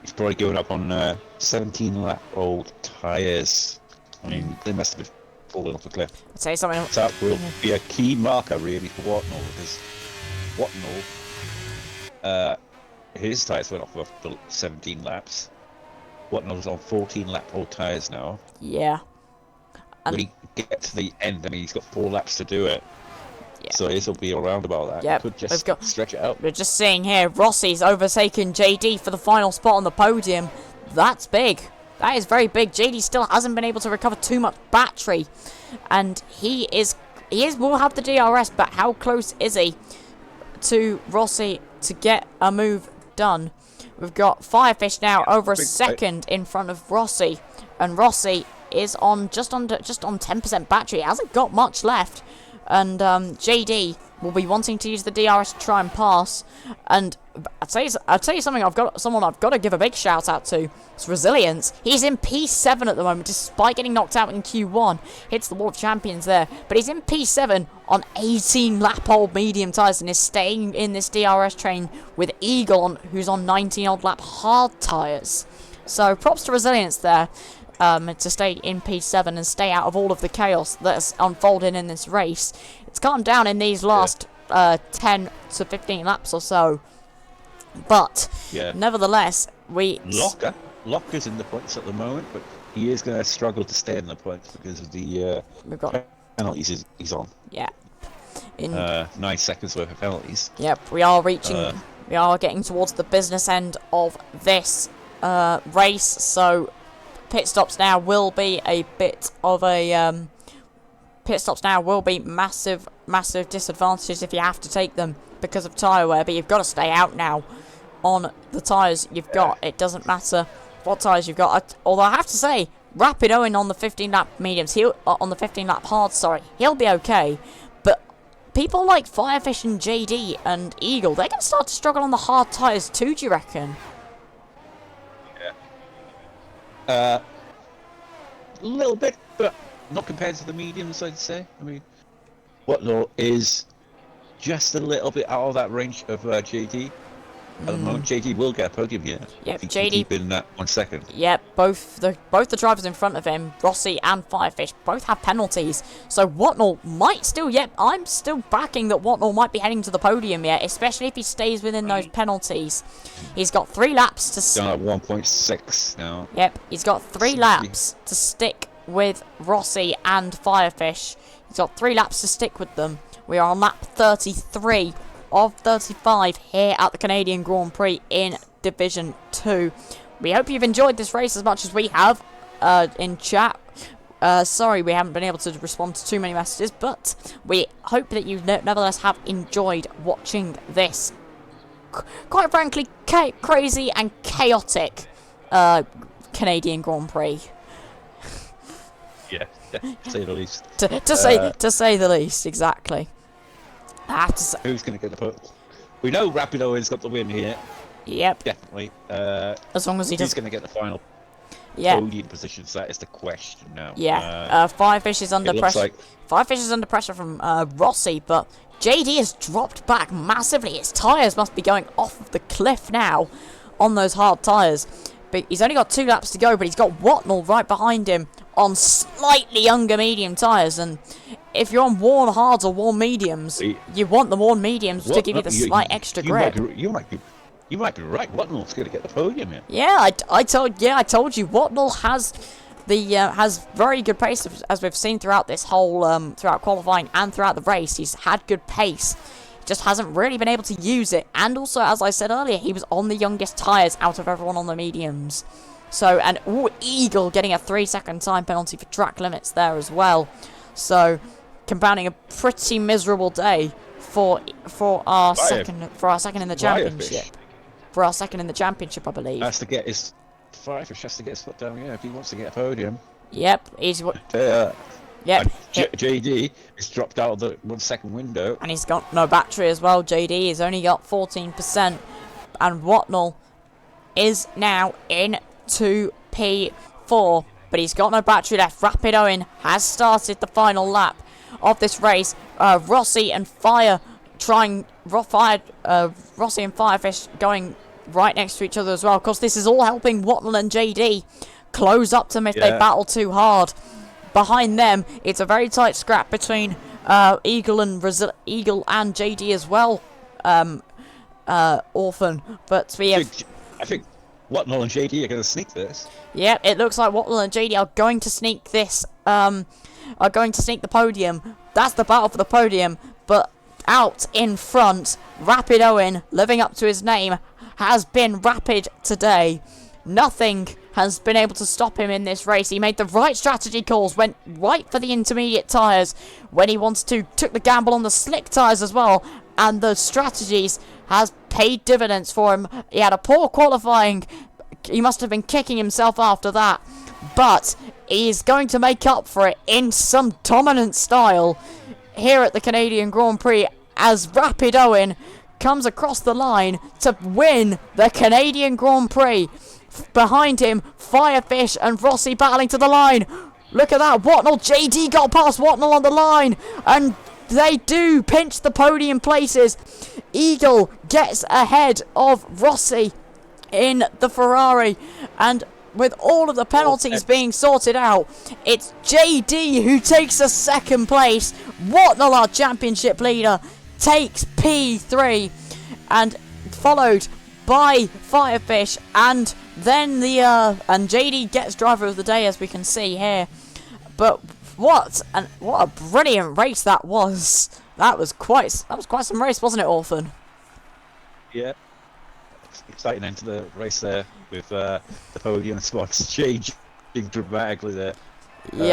he's probably going up on 17 lap old tyres. I mean, they must have been falling off the cliff. I'd say something. So that will be a key marker really for Watnell, because Watnell, his tyres went off after 17 laps. Watnell's on 14 lap old tyres now. Yeah. When he gets to the end, I mean, he's got 4 laps to do it. Yeah. So this will be around about that. Yep. Could just stretch it out. We're just seeing here, Rossi's overtaken JD for the final spot on the podium. That's big. That is very big. JD still hasn't been able to recover too much battery. And he will have the DRS, but how close is he to Rossi to get a move done? We've got Firefish now over a second in front of Rossi, and Rossi is on just on 10% battery. He hasn't got much left, and JD will be wanting to use the DRS to try and pass. And I'll tell you something. Someone I've got to give a big shout out to. It's Resilience. He's in P7 at the moment, despite getting knocked out in Q1. Hits the Wall of Champions there, but he's in P7 on 18 lap old medium tyres and is staying in this DRS train with Eagle, who's on 19 old lap hard tyres. So props to Resilience there. To stay in P7 and stay out of all of the chaos that's unfolding in this race. It's calmed down in these last 10 to 15 laps or so. But, nevertheless, Locker's in the points at the moment, but he is going to struggle to stay in the points because of the penalties he's on. Yeah. 9 seconds worth of penalties. Yep, we are getting towards the business end of this race, so pit stops now will be massive disadvantages if you have to take them because of tyre wear, but you've got to stay out now on the tyres you've got. It doesn't matter what tyres you've got. Although I have to say, Rapid Owen on the 15 lap mediums, on the 15 lap hards, he'll be okay, but people like Firefish and JD and Eagle, they're going to start to struggle on the hard tyres too, do you reckon? A little bit, but not compared to the mediums, I'd say. I mean, Whatnot is just a little bit out of that range of JD. At the moment, JD will get a podium here. Yep, JD keep in that 1 second. Yep, both the drivers in front of him, Rossi and Firefish, both have penalties. So Whatnot might still. Yep, I'm still backing that Whatnot might be heading to the podium yet, especially if he stays within those penalties. He's got 3 laps to. Down at 1.6 now. Yep, he's got 3 laps to stick with Rossi and Firefish. He's got 3 laps to stick with them. We are on lap 33 of 35 here at the Canadian Grand Prix in Division 2. We hope you've enjoyed this race as much as we have in chat. Sorry we haven't been able to respond to too many messages, but we hope that you nevertheless have enjoyed watching this quite frankly crazy and chaotic Canadian Grand Prix. Yeah, to say the least. To say the least, exactly. I have to say. Who's going to get the put? We know Rapid Owen's got the win here. Yep. Definitely. As long as he does. He's going to get the final Yeah. podium positions. That is the question now. Yeah. Firefish is under pressure. Like... Firefish is under pressure from Rossi, but JD has dropped back massively. His tyres must be going off of the cliff now on those hard tyres. But he's only got 2 laps to go, but he's got Watnall right behind him on slightly younger medium tyres. And if you're on worn hards or worn mediums, you want the worn mediums to give you the slight extra grip. You might be right. Watnall's going to get the podium here. Yeah, I told you. Watnall has has very good pace, as we've seen throughout this whole throughout qualifying and throughout the race. He's had good pace. Just hasn't really been able to use it, and also, as I said earlier, he was on the youngest tyres out of everyone on the mediums. So, and Eagle getting a 3-second time penalty for track limits there as well. So, compounding a pretty miserable day for our second in the championship. For our second in the championship, I believe. Firefish has to get his foot down. Yeah, if he wants to get a podium. Yep, he's what. Yep. JD is dropped out of the 1 second window. And he's got no battery as well. JD has only got 14%. And Watnall is now in 2P4. But he's got no battery left. Rapid Owen has started the final lap of this race. Rossi and Rossi and Firefish going right next to each other as well. Of course, this is all helping Watnall and JD close up to them if they battle too hard. Behind them, it's a very tight scrap between Eagle and JD as well. Orphan, but we have. I think Watnall and JD are going to sneak this. Yeah, it looks like Watnall and JD are going to sneak this. Are going to sneak the podium. That's the battle for the podium. But out in front, Rapid Owen, living up to his name, has been rapid today. Nothing has been able to stop him in this race. He made the right strategy calls, went right for the intermediate tyres when he wanted to, took the gamble on the slick tyres as well, and the strategies has paid dividends for him. He had a poor qualifying. He must have been kicking himself after that, but he's going to make up for it in some dominant style here at the Canadian Grand Prix as Rapid Owen comes across the line to win the Canadian Grand Prix. Behind him, Firefish and Rossi battling to the line. Look at that, Watnell, JD got past Watnell on the line, and they do pinch the podium places. Eagle gets ahead of Rossi in the Ferrari, and with all of the penalties being sorted out, it's JD who takes a second place. Watnell, our championship leader, takes P3, and followed by Firefish, and then and JD gets driver of the day, as we can see here. But what a brilliant race that was. That was quite some race, wasn't it, Orphan? Yeah. Exciting end to the race there with the podium spots changing dramatically there.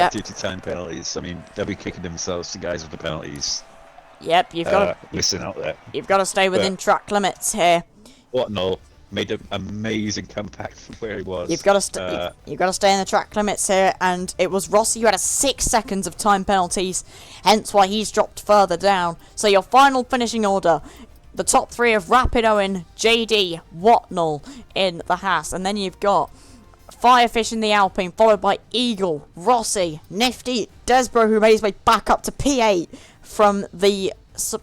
Due to time penalties. I mean, they'll be kicking themselves, the guys with the penalties. Yep, you've got missing out there. You've got to stay within track limits here. Watnell made an amazing comeback from where he was. You've got to you've got to stay in the track limits here, and it was Rossi who had 6 seconds of time penalties, hence why he's dropped further down. So your final finishing order: the top 3 of Rapid Owen, JD, Watnell in the Haas, and then you've got Firefish in the Alpine, followed by Eagle, Rossi, Nifty, Desborough, who made his way back up to P8 from the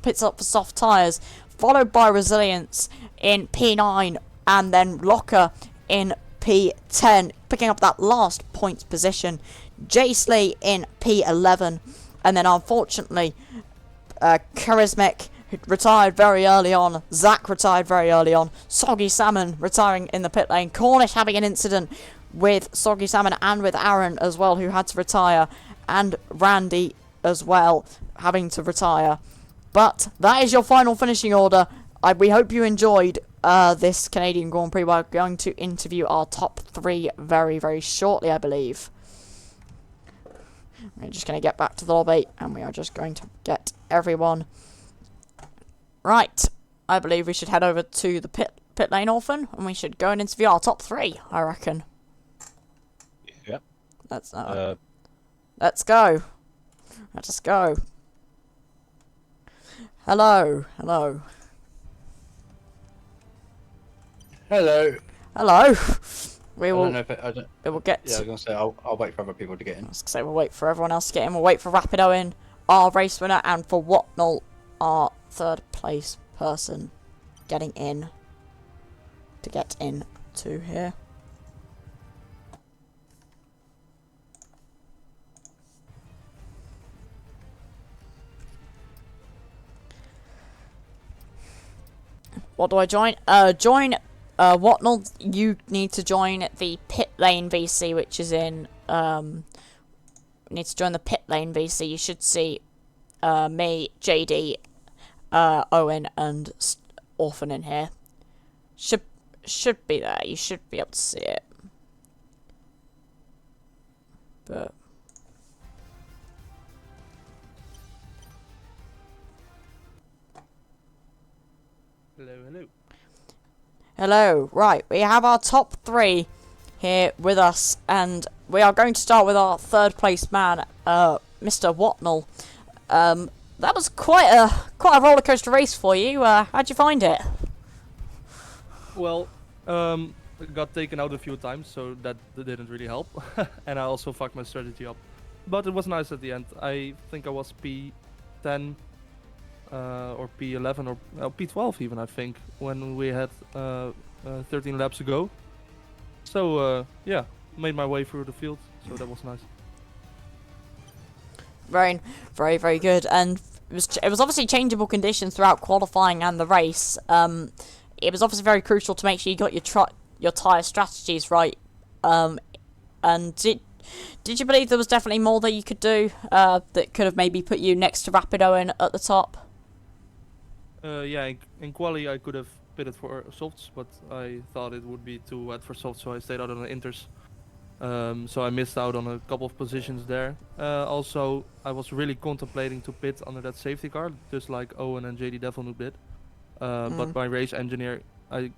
pits up for soft tyres, followed by Resilience in P9, and then Locker in P10, picking up that last points position. Jasley in P11, and then unfortunately, Charismic, who retired very early on, Zach retired very early on, Soggy Salmon retiring in the pit lane, Cornish having an incident with Soggy Salmon and with Aaron as well, who had to retire, and Randy as well having to retire. But that is your final finishing order. We hope you enjoyed this Canadian Grand Prix. We're going to interview our top 3 very, very shortly, I believe. We're just going to get back to the lobby, and we are just going to get everyone. Right, I believe we should head over to the pit lane, Orphan, and we should go and interview our top 3, I reckon. Yep. Let's go. Let us go. Hello. Hello. We will get. Yeah, I was gonna say I'll wait for other people to get in. I was gonna say we'll wait for everyone else to get in. We'll wait for Rapid Owen, our race winner, and for Watnell, our 3rd place person, getting in. To get in to here. What do I join? Join Watnell. You need to join the pit lane VC, which is in. You need to join the pit lane VC. You should see me, JD, Owen, and Orphan in here. Should be there. You should be able to see it. But. Hello. Right, we have our top 3 here with us, and we are going to start with our 3rd place man, Mr. Watnell. That was quite a roller coaster race for you. How'd you find it? Well, I got taken out a few times, so that didn't really help, and I also fucked my strategy up. But it was nice at the end. I think I was P10. Or P11 or P12 even, I think, when we had 13 laps ago. So yeah, made my way through the field, so that was nice. Very, very, very good. And it was obviously changeable conditions throughout qualifying and the race. It was obviously very crucial to make sure you got your tyre strategies right. And did you believe there was definitely more that you could do that could have maybe put you next to Rapid Owen at the top? Yeah, in quali I could have pitted for softs, but I thought it would be too wet for softs, so I stayed out on the inters. So I missed out on a couple of positions there. Also, I was really contemplating to pit under that safety car, just like Owen and JD Devilnook did. But my race engineer, I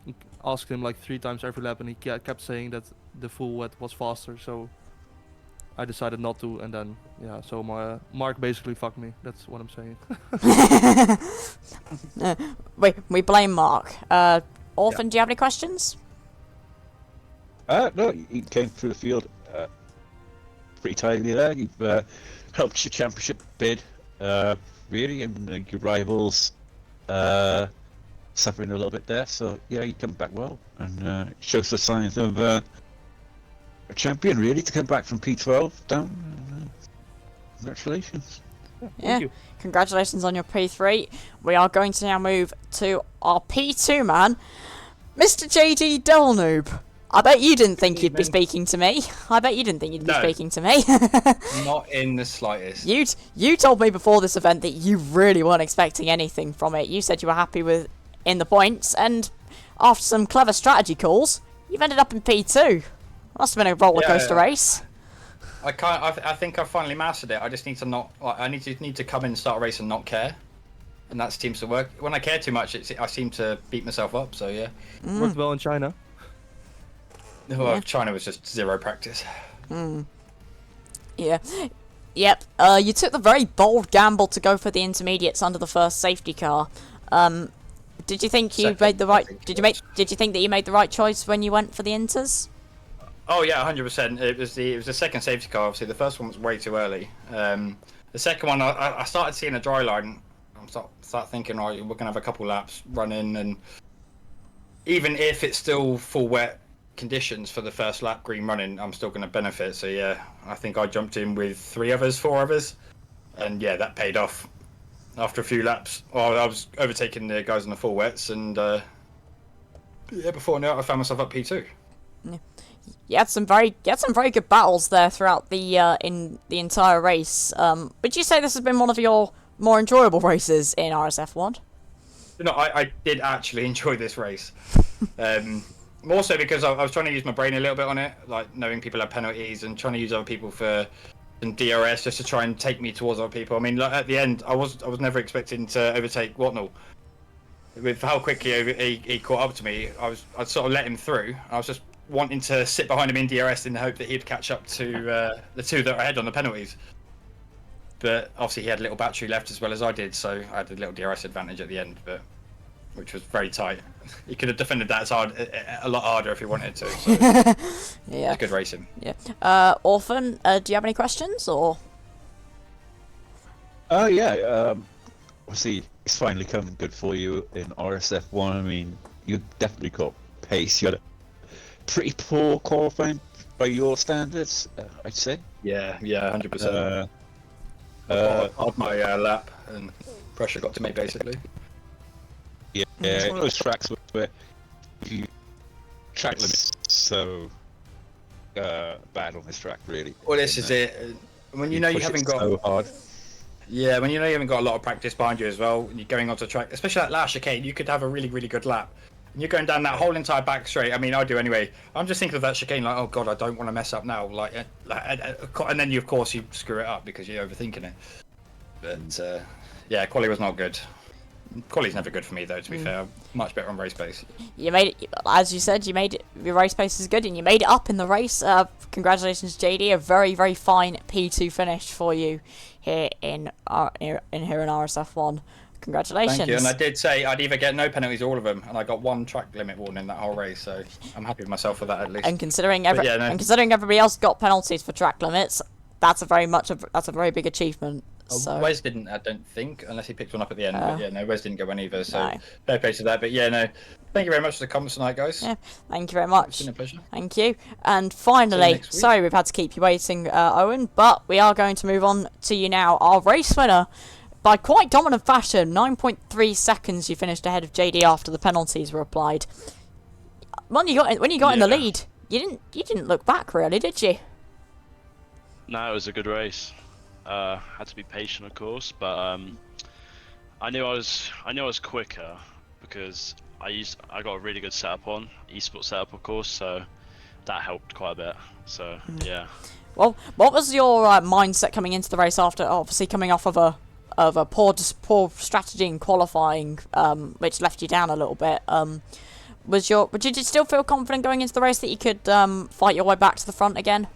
asked him like 3 times every lap, and he kept saying that the full wet was faster. So I decided not to, and then yeah, so my Mark basically fucked me. That's what I'm saying. We blame Mark. Orphan, do you have any questions? No, you came through the field pretty tidily there. You've helped your championship bid, really, and your rivals suffering a little bit there. So yeah, you come back well, and shows the signs of a champion, really, to come back from P12 down. Congratulations. Yeah. Thank you. Congratulations on your P3. We are going to now move to our P2 man, Mr. JD Delnoob. I bet you didn't think you'd be speaking to me. I bet you didn't think you'd be No. speaking to me. Not in the slightest. You told me before this event that you really weren't expecting anything from it. You said you were happy with in the points, and after some clever strategy calls, you've ended up in P2. Must have been a roller coaster race. I think I finally mastered it. I just need to not. Like, I need to come in and start a race and not care, and that seems to work. When I care too much, I seem to beat myself up. So yeah. Worked well in China. Well, Yeah. China was just zero practice. Yeah. Yep. You took the very bold gamble to go for the intermediates under the first safety car. Did you think you Second, made the I right? think Did it you make? was. Did you think that you made the right choice when you went for the inters? Oh yeah, 100%. It was the second safety car. Obviously, the first one was way too early. The second one, I started seeing a dry line. I start thinking, right, we're gonna have a couple laps running, and even if it's still full wet conditions for the first lap, green running, I'm still gonna benefit. So yeah, I think I jumped in with 4 others, and yeah, that paid off. After a few laps, I was overtaking the guys in the full wets, and yeah, before I knew it, I found myself up P2. You had some very good battles there throughout the in the entire race. Would you say this has been one of your more enjoyable races in RSF1? No, I did actually enjoy this race. More so because I was trying to use my brain a little bit on it, like knowing people have penalties and trying to use other people for some DRS just to try and take me towards other people. I mean, like, at the end, I was never expecting to overtake Watnell. With how quickly he caught up to me, I'd sort of let him through. I was just wanting to sit behind him in DRS in the hope that he'd catch up to the two that were ahead on the penalties. But obviously he had a little battery left as well as I did, so I had a little DRS advantage at the end, which was very tight. He could have defended that a lot harder if he wanted to. So Yeah. it's good racing. Yeah. Orphan, do you have any questions or? Oh yeah, obviously it's finally come good for you in RSF1. I mean, you definitely got pace. You had a pretty poor qualifying by your standards, I'd say. Yeah, 100%. Off my lap, and pressure got to me basically. Yeah, it's one of those tracks where you track limits so bad on this track, really. Well, this is it. When you know you push haven't it got. so hard. Yeah, when you know you haven't got a lot of practice behind you as well, and you're going onto track, especially that last chicane, you could have a really, really good lap. And you're going down that whole entire back straight. I mean, I do anyway. I'm just thinking of that chicane like, oh god, I don't want to mess up now. And then you, of course, you screw it up because you're overthinking it. But yeah, quali was not good. Quali's never good for me though. To be fair, I'm much better on race pace. You made it, as you said. You made it. Your race pace is good, and you made it up in the race. Congratulations, JD. A very, very fine P2 finish for you here in RSF1. Congratulations. Thank you. And I did say I'd either get no penalties or all of them, and I got 1 track limit warning that whole race. So I'm happy with myself for that at least. And considering yeah, no. and considering everybody else got penalties for track limits, that's a very big achievement. So Wes didn't, I don't think, unless he picked one up at the end. But yeah, no, Wes didn't get one either. So No. fair play to that. But yeah, no, thank you very much for the comments tonight, guys. yeah, thank you very It's much. been a pleasure. Thank you. And finally, next week. sorry we've had to keep you waiting, Owen, but we are going to move on to you now. Our race winner, by quite dominant fashion, 9.3 seconds you finished ahead of JD after the penalties were applied. When you got in the Yeah. lead, you didn't look back really, did you? No, it was a good race. Had to be patient, of course, but I knew I was quicker because I got a really good setup on eSport setup, of course, so that helped quite a bit. So yeah. Well, what was your mindset coming into the race after obviously coming off of a poor strategy in qualifying, which left you down a little bit? Did you still feel confident going into the race that you could fight your way back to the front again?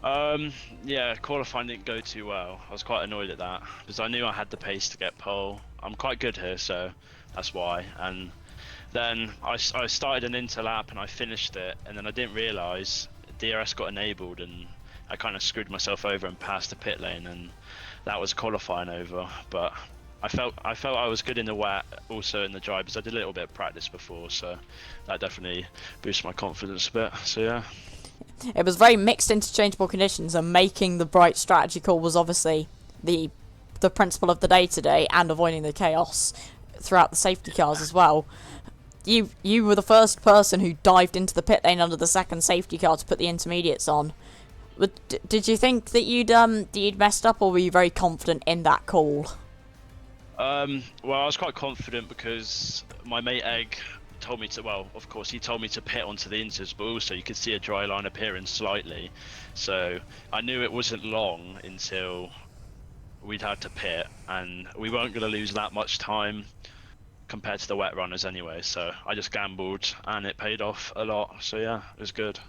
Yeah, qualifying didn't go too well. I was quite annoyed at that because I knew I had the pace to get pole. I'm quite good here, so that's why. And then I started an interlap and I finished it, and then I didn't realise DRS got enabled, and I kind of screwed myself over and passed the pit lane, and that was qualifying over. But I felt I was good in the wet, also in the dry, because I did a little bit of practice before, so that definitely boosted my confidence a bit. So yeah. It was very mixed, interchangeable conditions, and making the right strategy call was obviously the principle of the day today, and avoiding the chaos throughout the safety cars as well. You were the first person who dived into the pit lane under the second safety car to put the intermediates on. Did you think that you'd messed up, or were you very confident in that call? Well, I was quite confident because my mate Egg told me to, well, of course, he told me to pit onto the inters, but also you could see a dry line appearing slightly. So I knew it wasn't long until we'd had to pit, and we weren't going to lose that much time compared to the wet runners anyway. So I just gambled, and it paid off a lot. So yeah, it was good.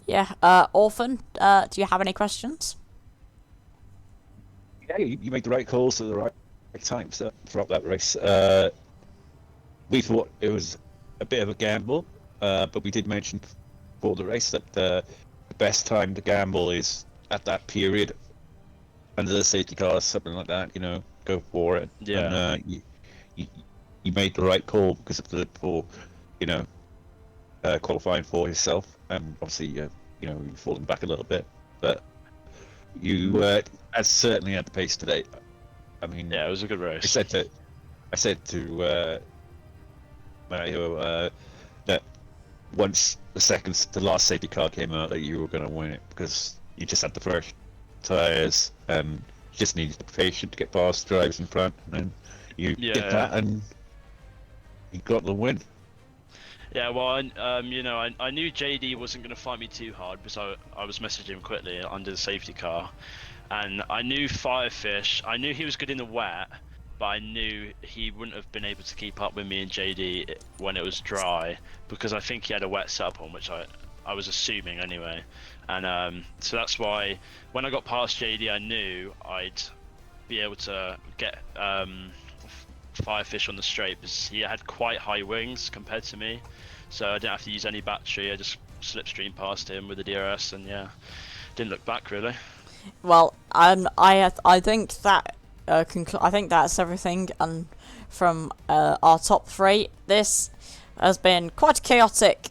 Yeah, Orphan, do you have any questions? Yeah, you made the right calls at the right times throughout that race. We thought it was a bit of a gamble, but we did mention before the race that the best time to gamble is at that period under the safety cars, something like that. You know, go for it. Yeah. And, you made the right call because of qualifying for yourself, and obviously you've fallen back a little bit, but you as certainly had the pace today. I mean, Yeah, it was a good race. I said to Mario that once the last safety car came out, that you were going to win it because you just had the fresh tyres and you just needed to be patient to get past the drivers in front, and then you did that and you got the win. Yeah, well, I knew JD wasn't going to fight me too hard because I was messaging him quickly under the safety car, and I knew Firefish. I knew he was good in the wet, but I knew he wouldn't have been able to keep up with me and JD when it was dry because I think he had a wet setup on, which I was assuming anyway, and so that's why when I got past JD, I knew I'd be able to get Firefish on the straight because he had quite high wings compared to me, so I didn't have to use any battery. I just slipstream past him with the DRS, and yeah, didn't look back really. Well, I think that I think that's everything. And from our top three, this has been quite a chaotic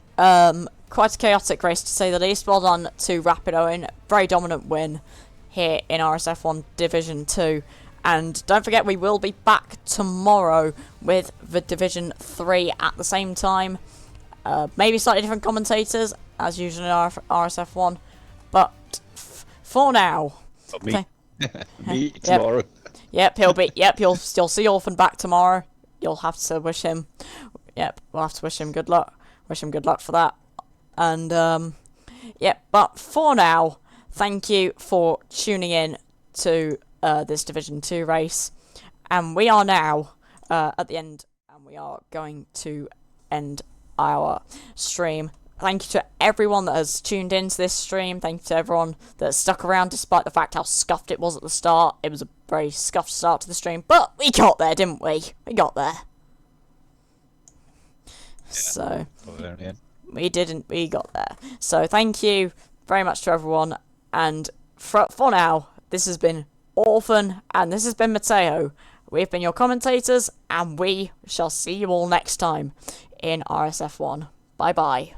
race to say the least. Well done to Rapid Owen, very dominant win here in RSF1 Division 2. And don't forget, we will be back tomorrow with the Division 3 at the same time. Maybe slightly different commentators, as usual in RSF1. But for now... Me. Me tomorrow. Yep, you'll see Orphan back tomorrow. You'll have to wish him... Yep, we'll have to wish him good luck. Wish him good luck for that. And, but for now, thank you for tuning in to... this Division 2 race, and we are now at the end, and we are going to end our stream. Thank you to everyone that has tuned into this stream. Thank you to everyone that stuck around despite the fact how scuffed it was at the start. It was a very scuffed start to the stream, but we got there, didn't we? We got there. Yeah. So we got there. So thank you very much to everyone, and for now, this has been Orphan, and this has been Mateo. We've been your commentators, and we shall see you all next time in RSF1. Bye bye.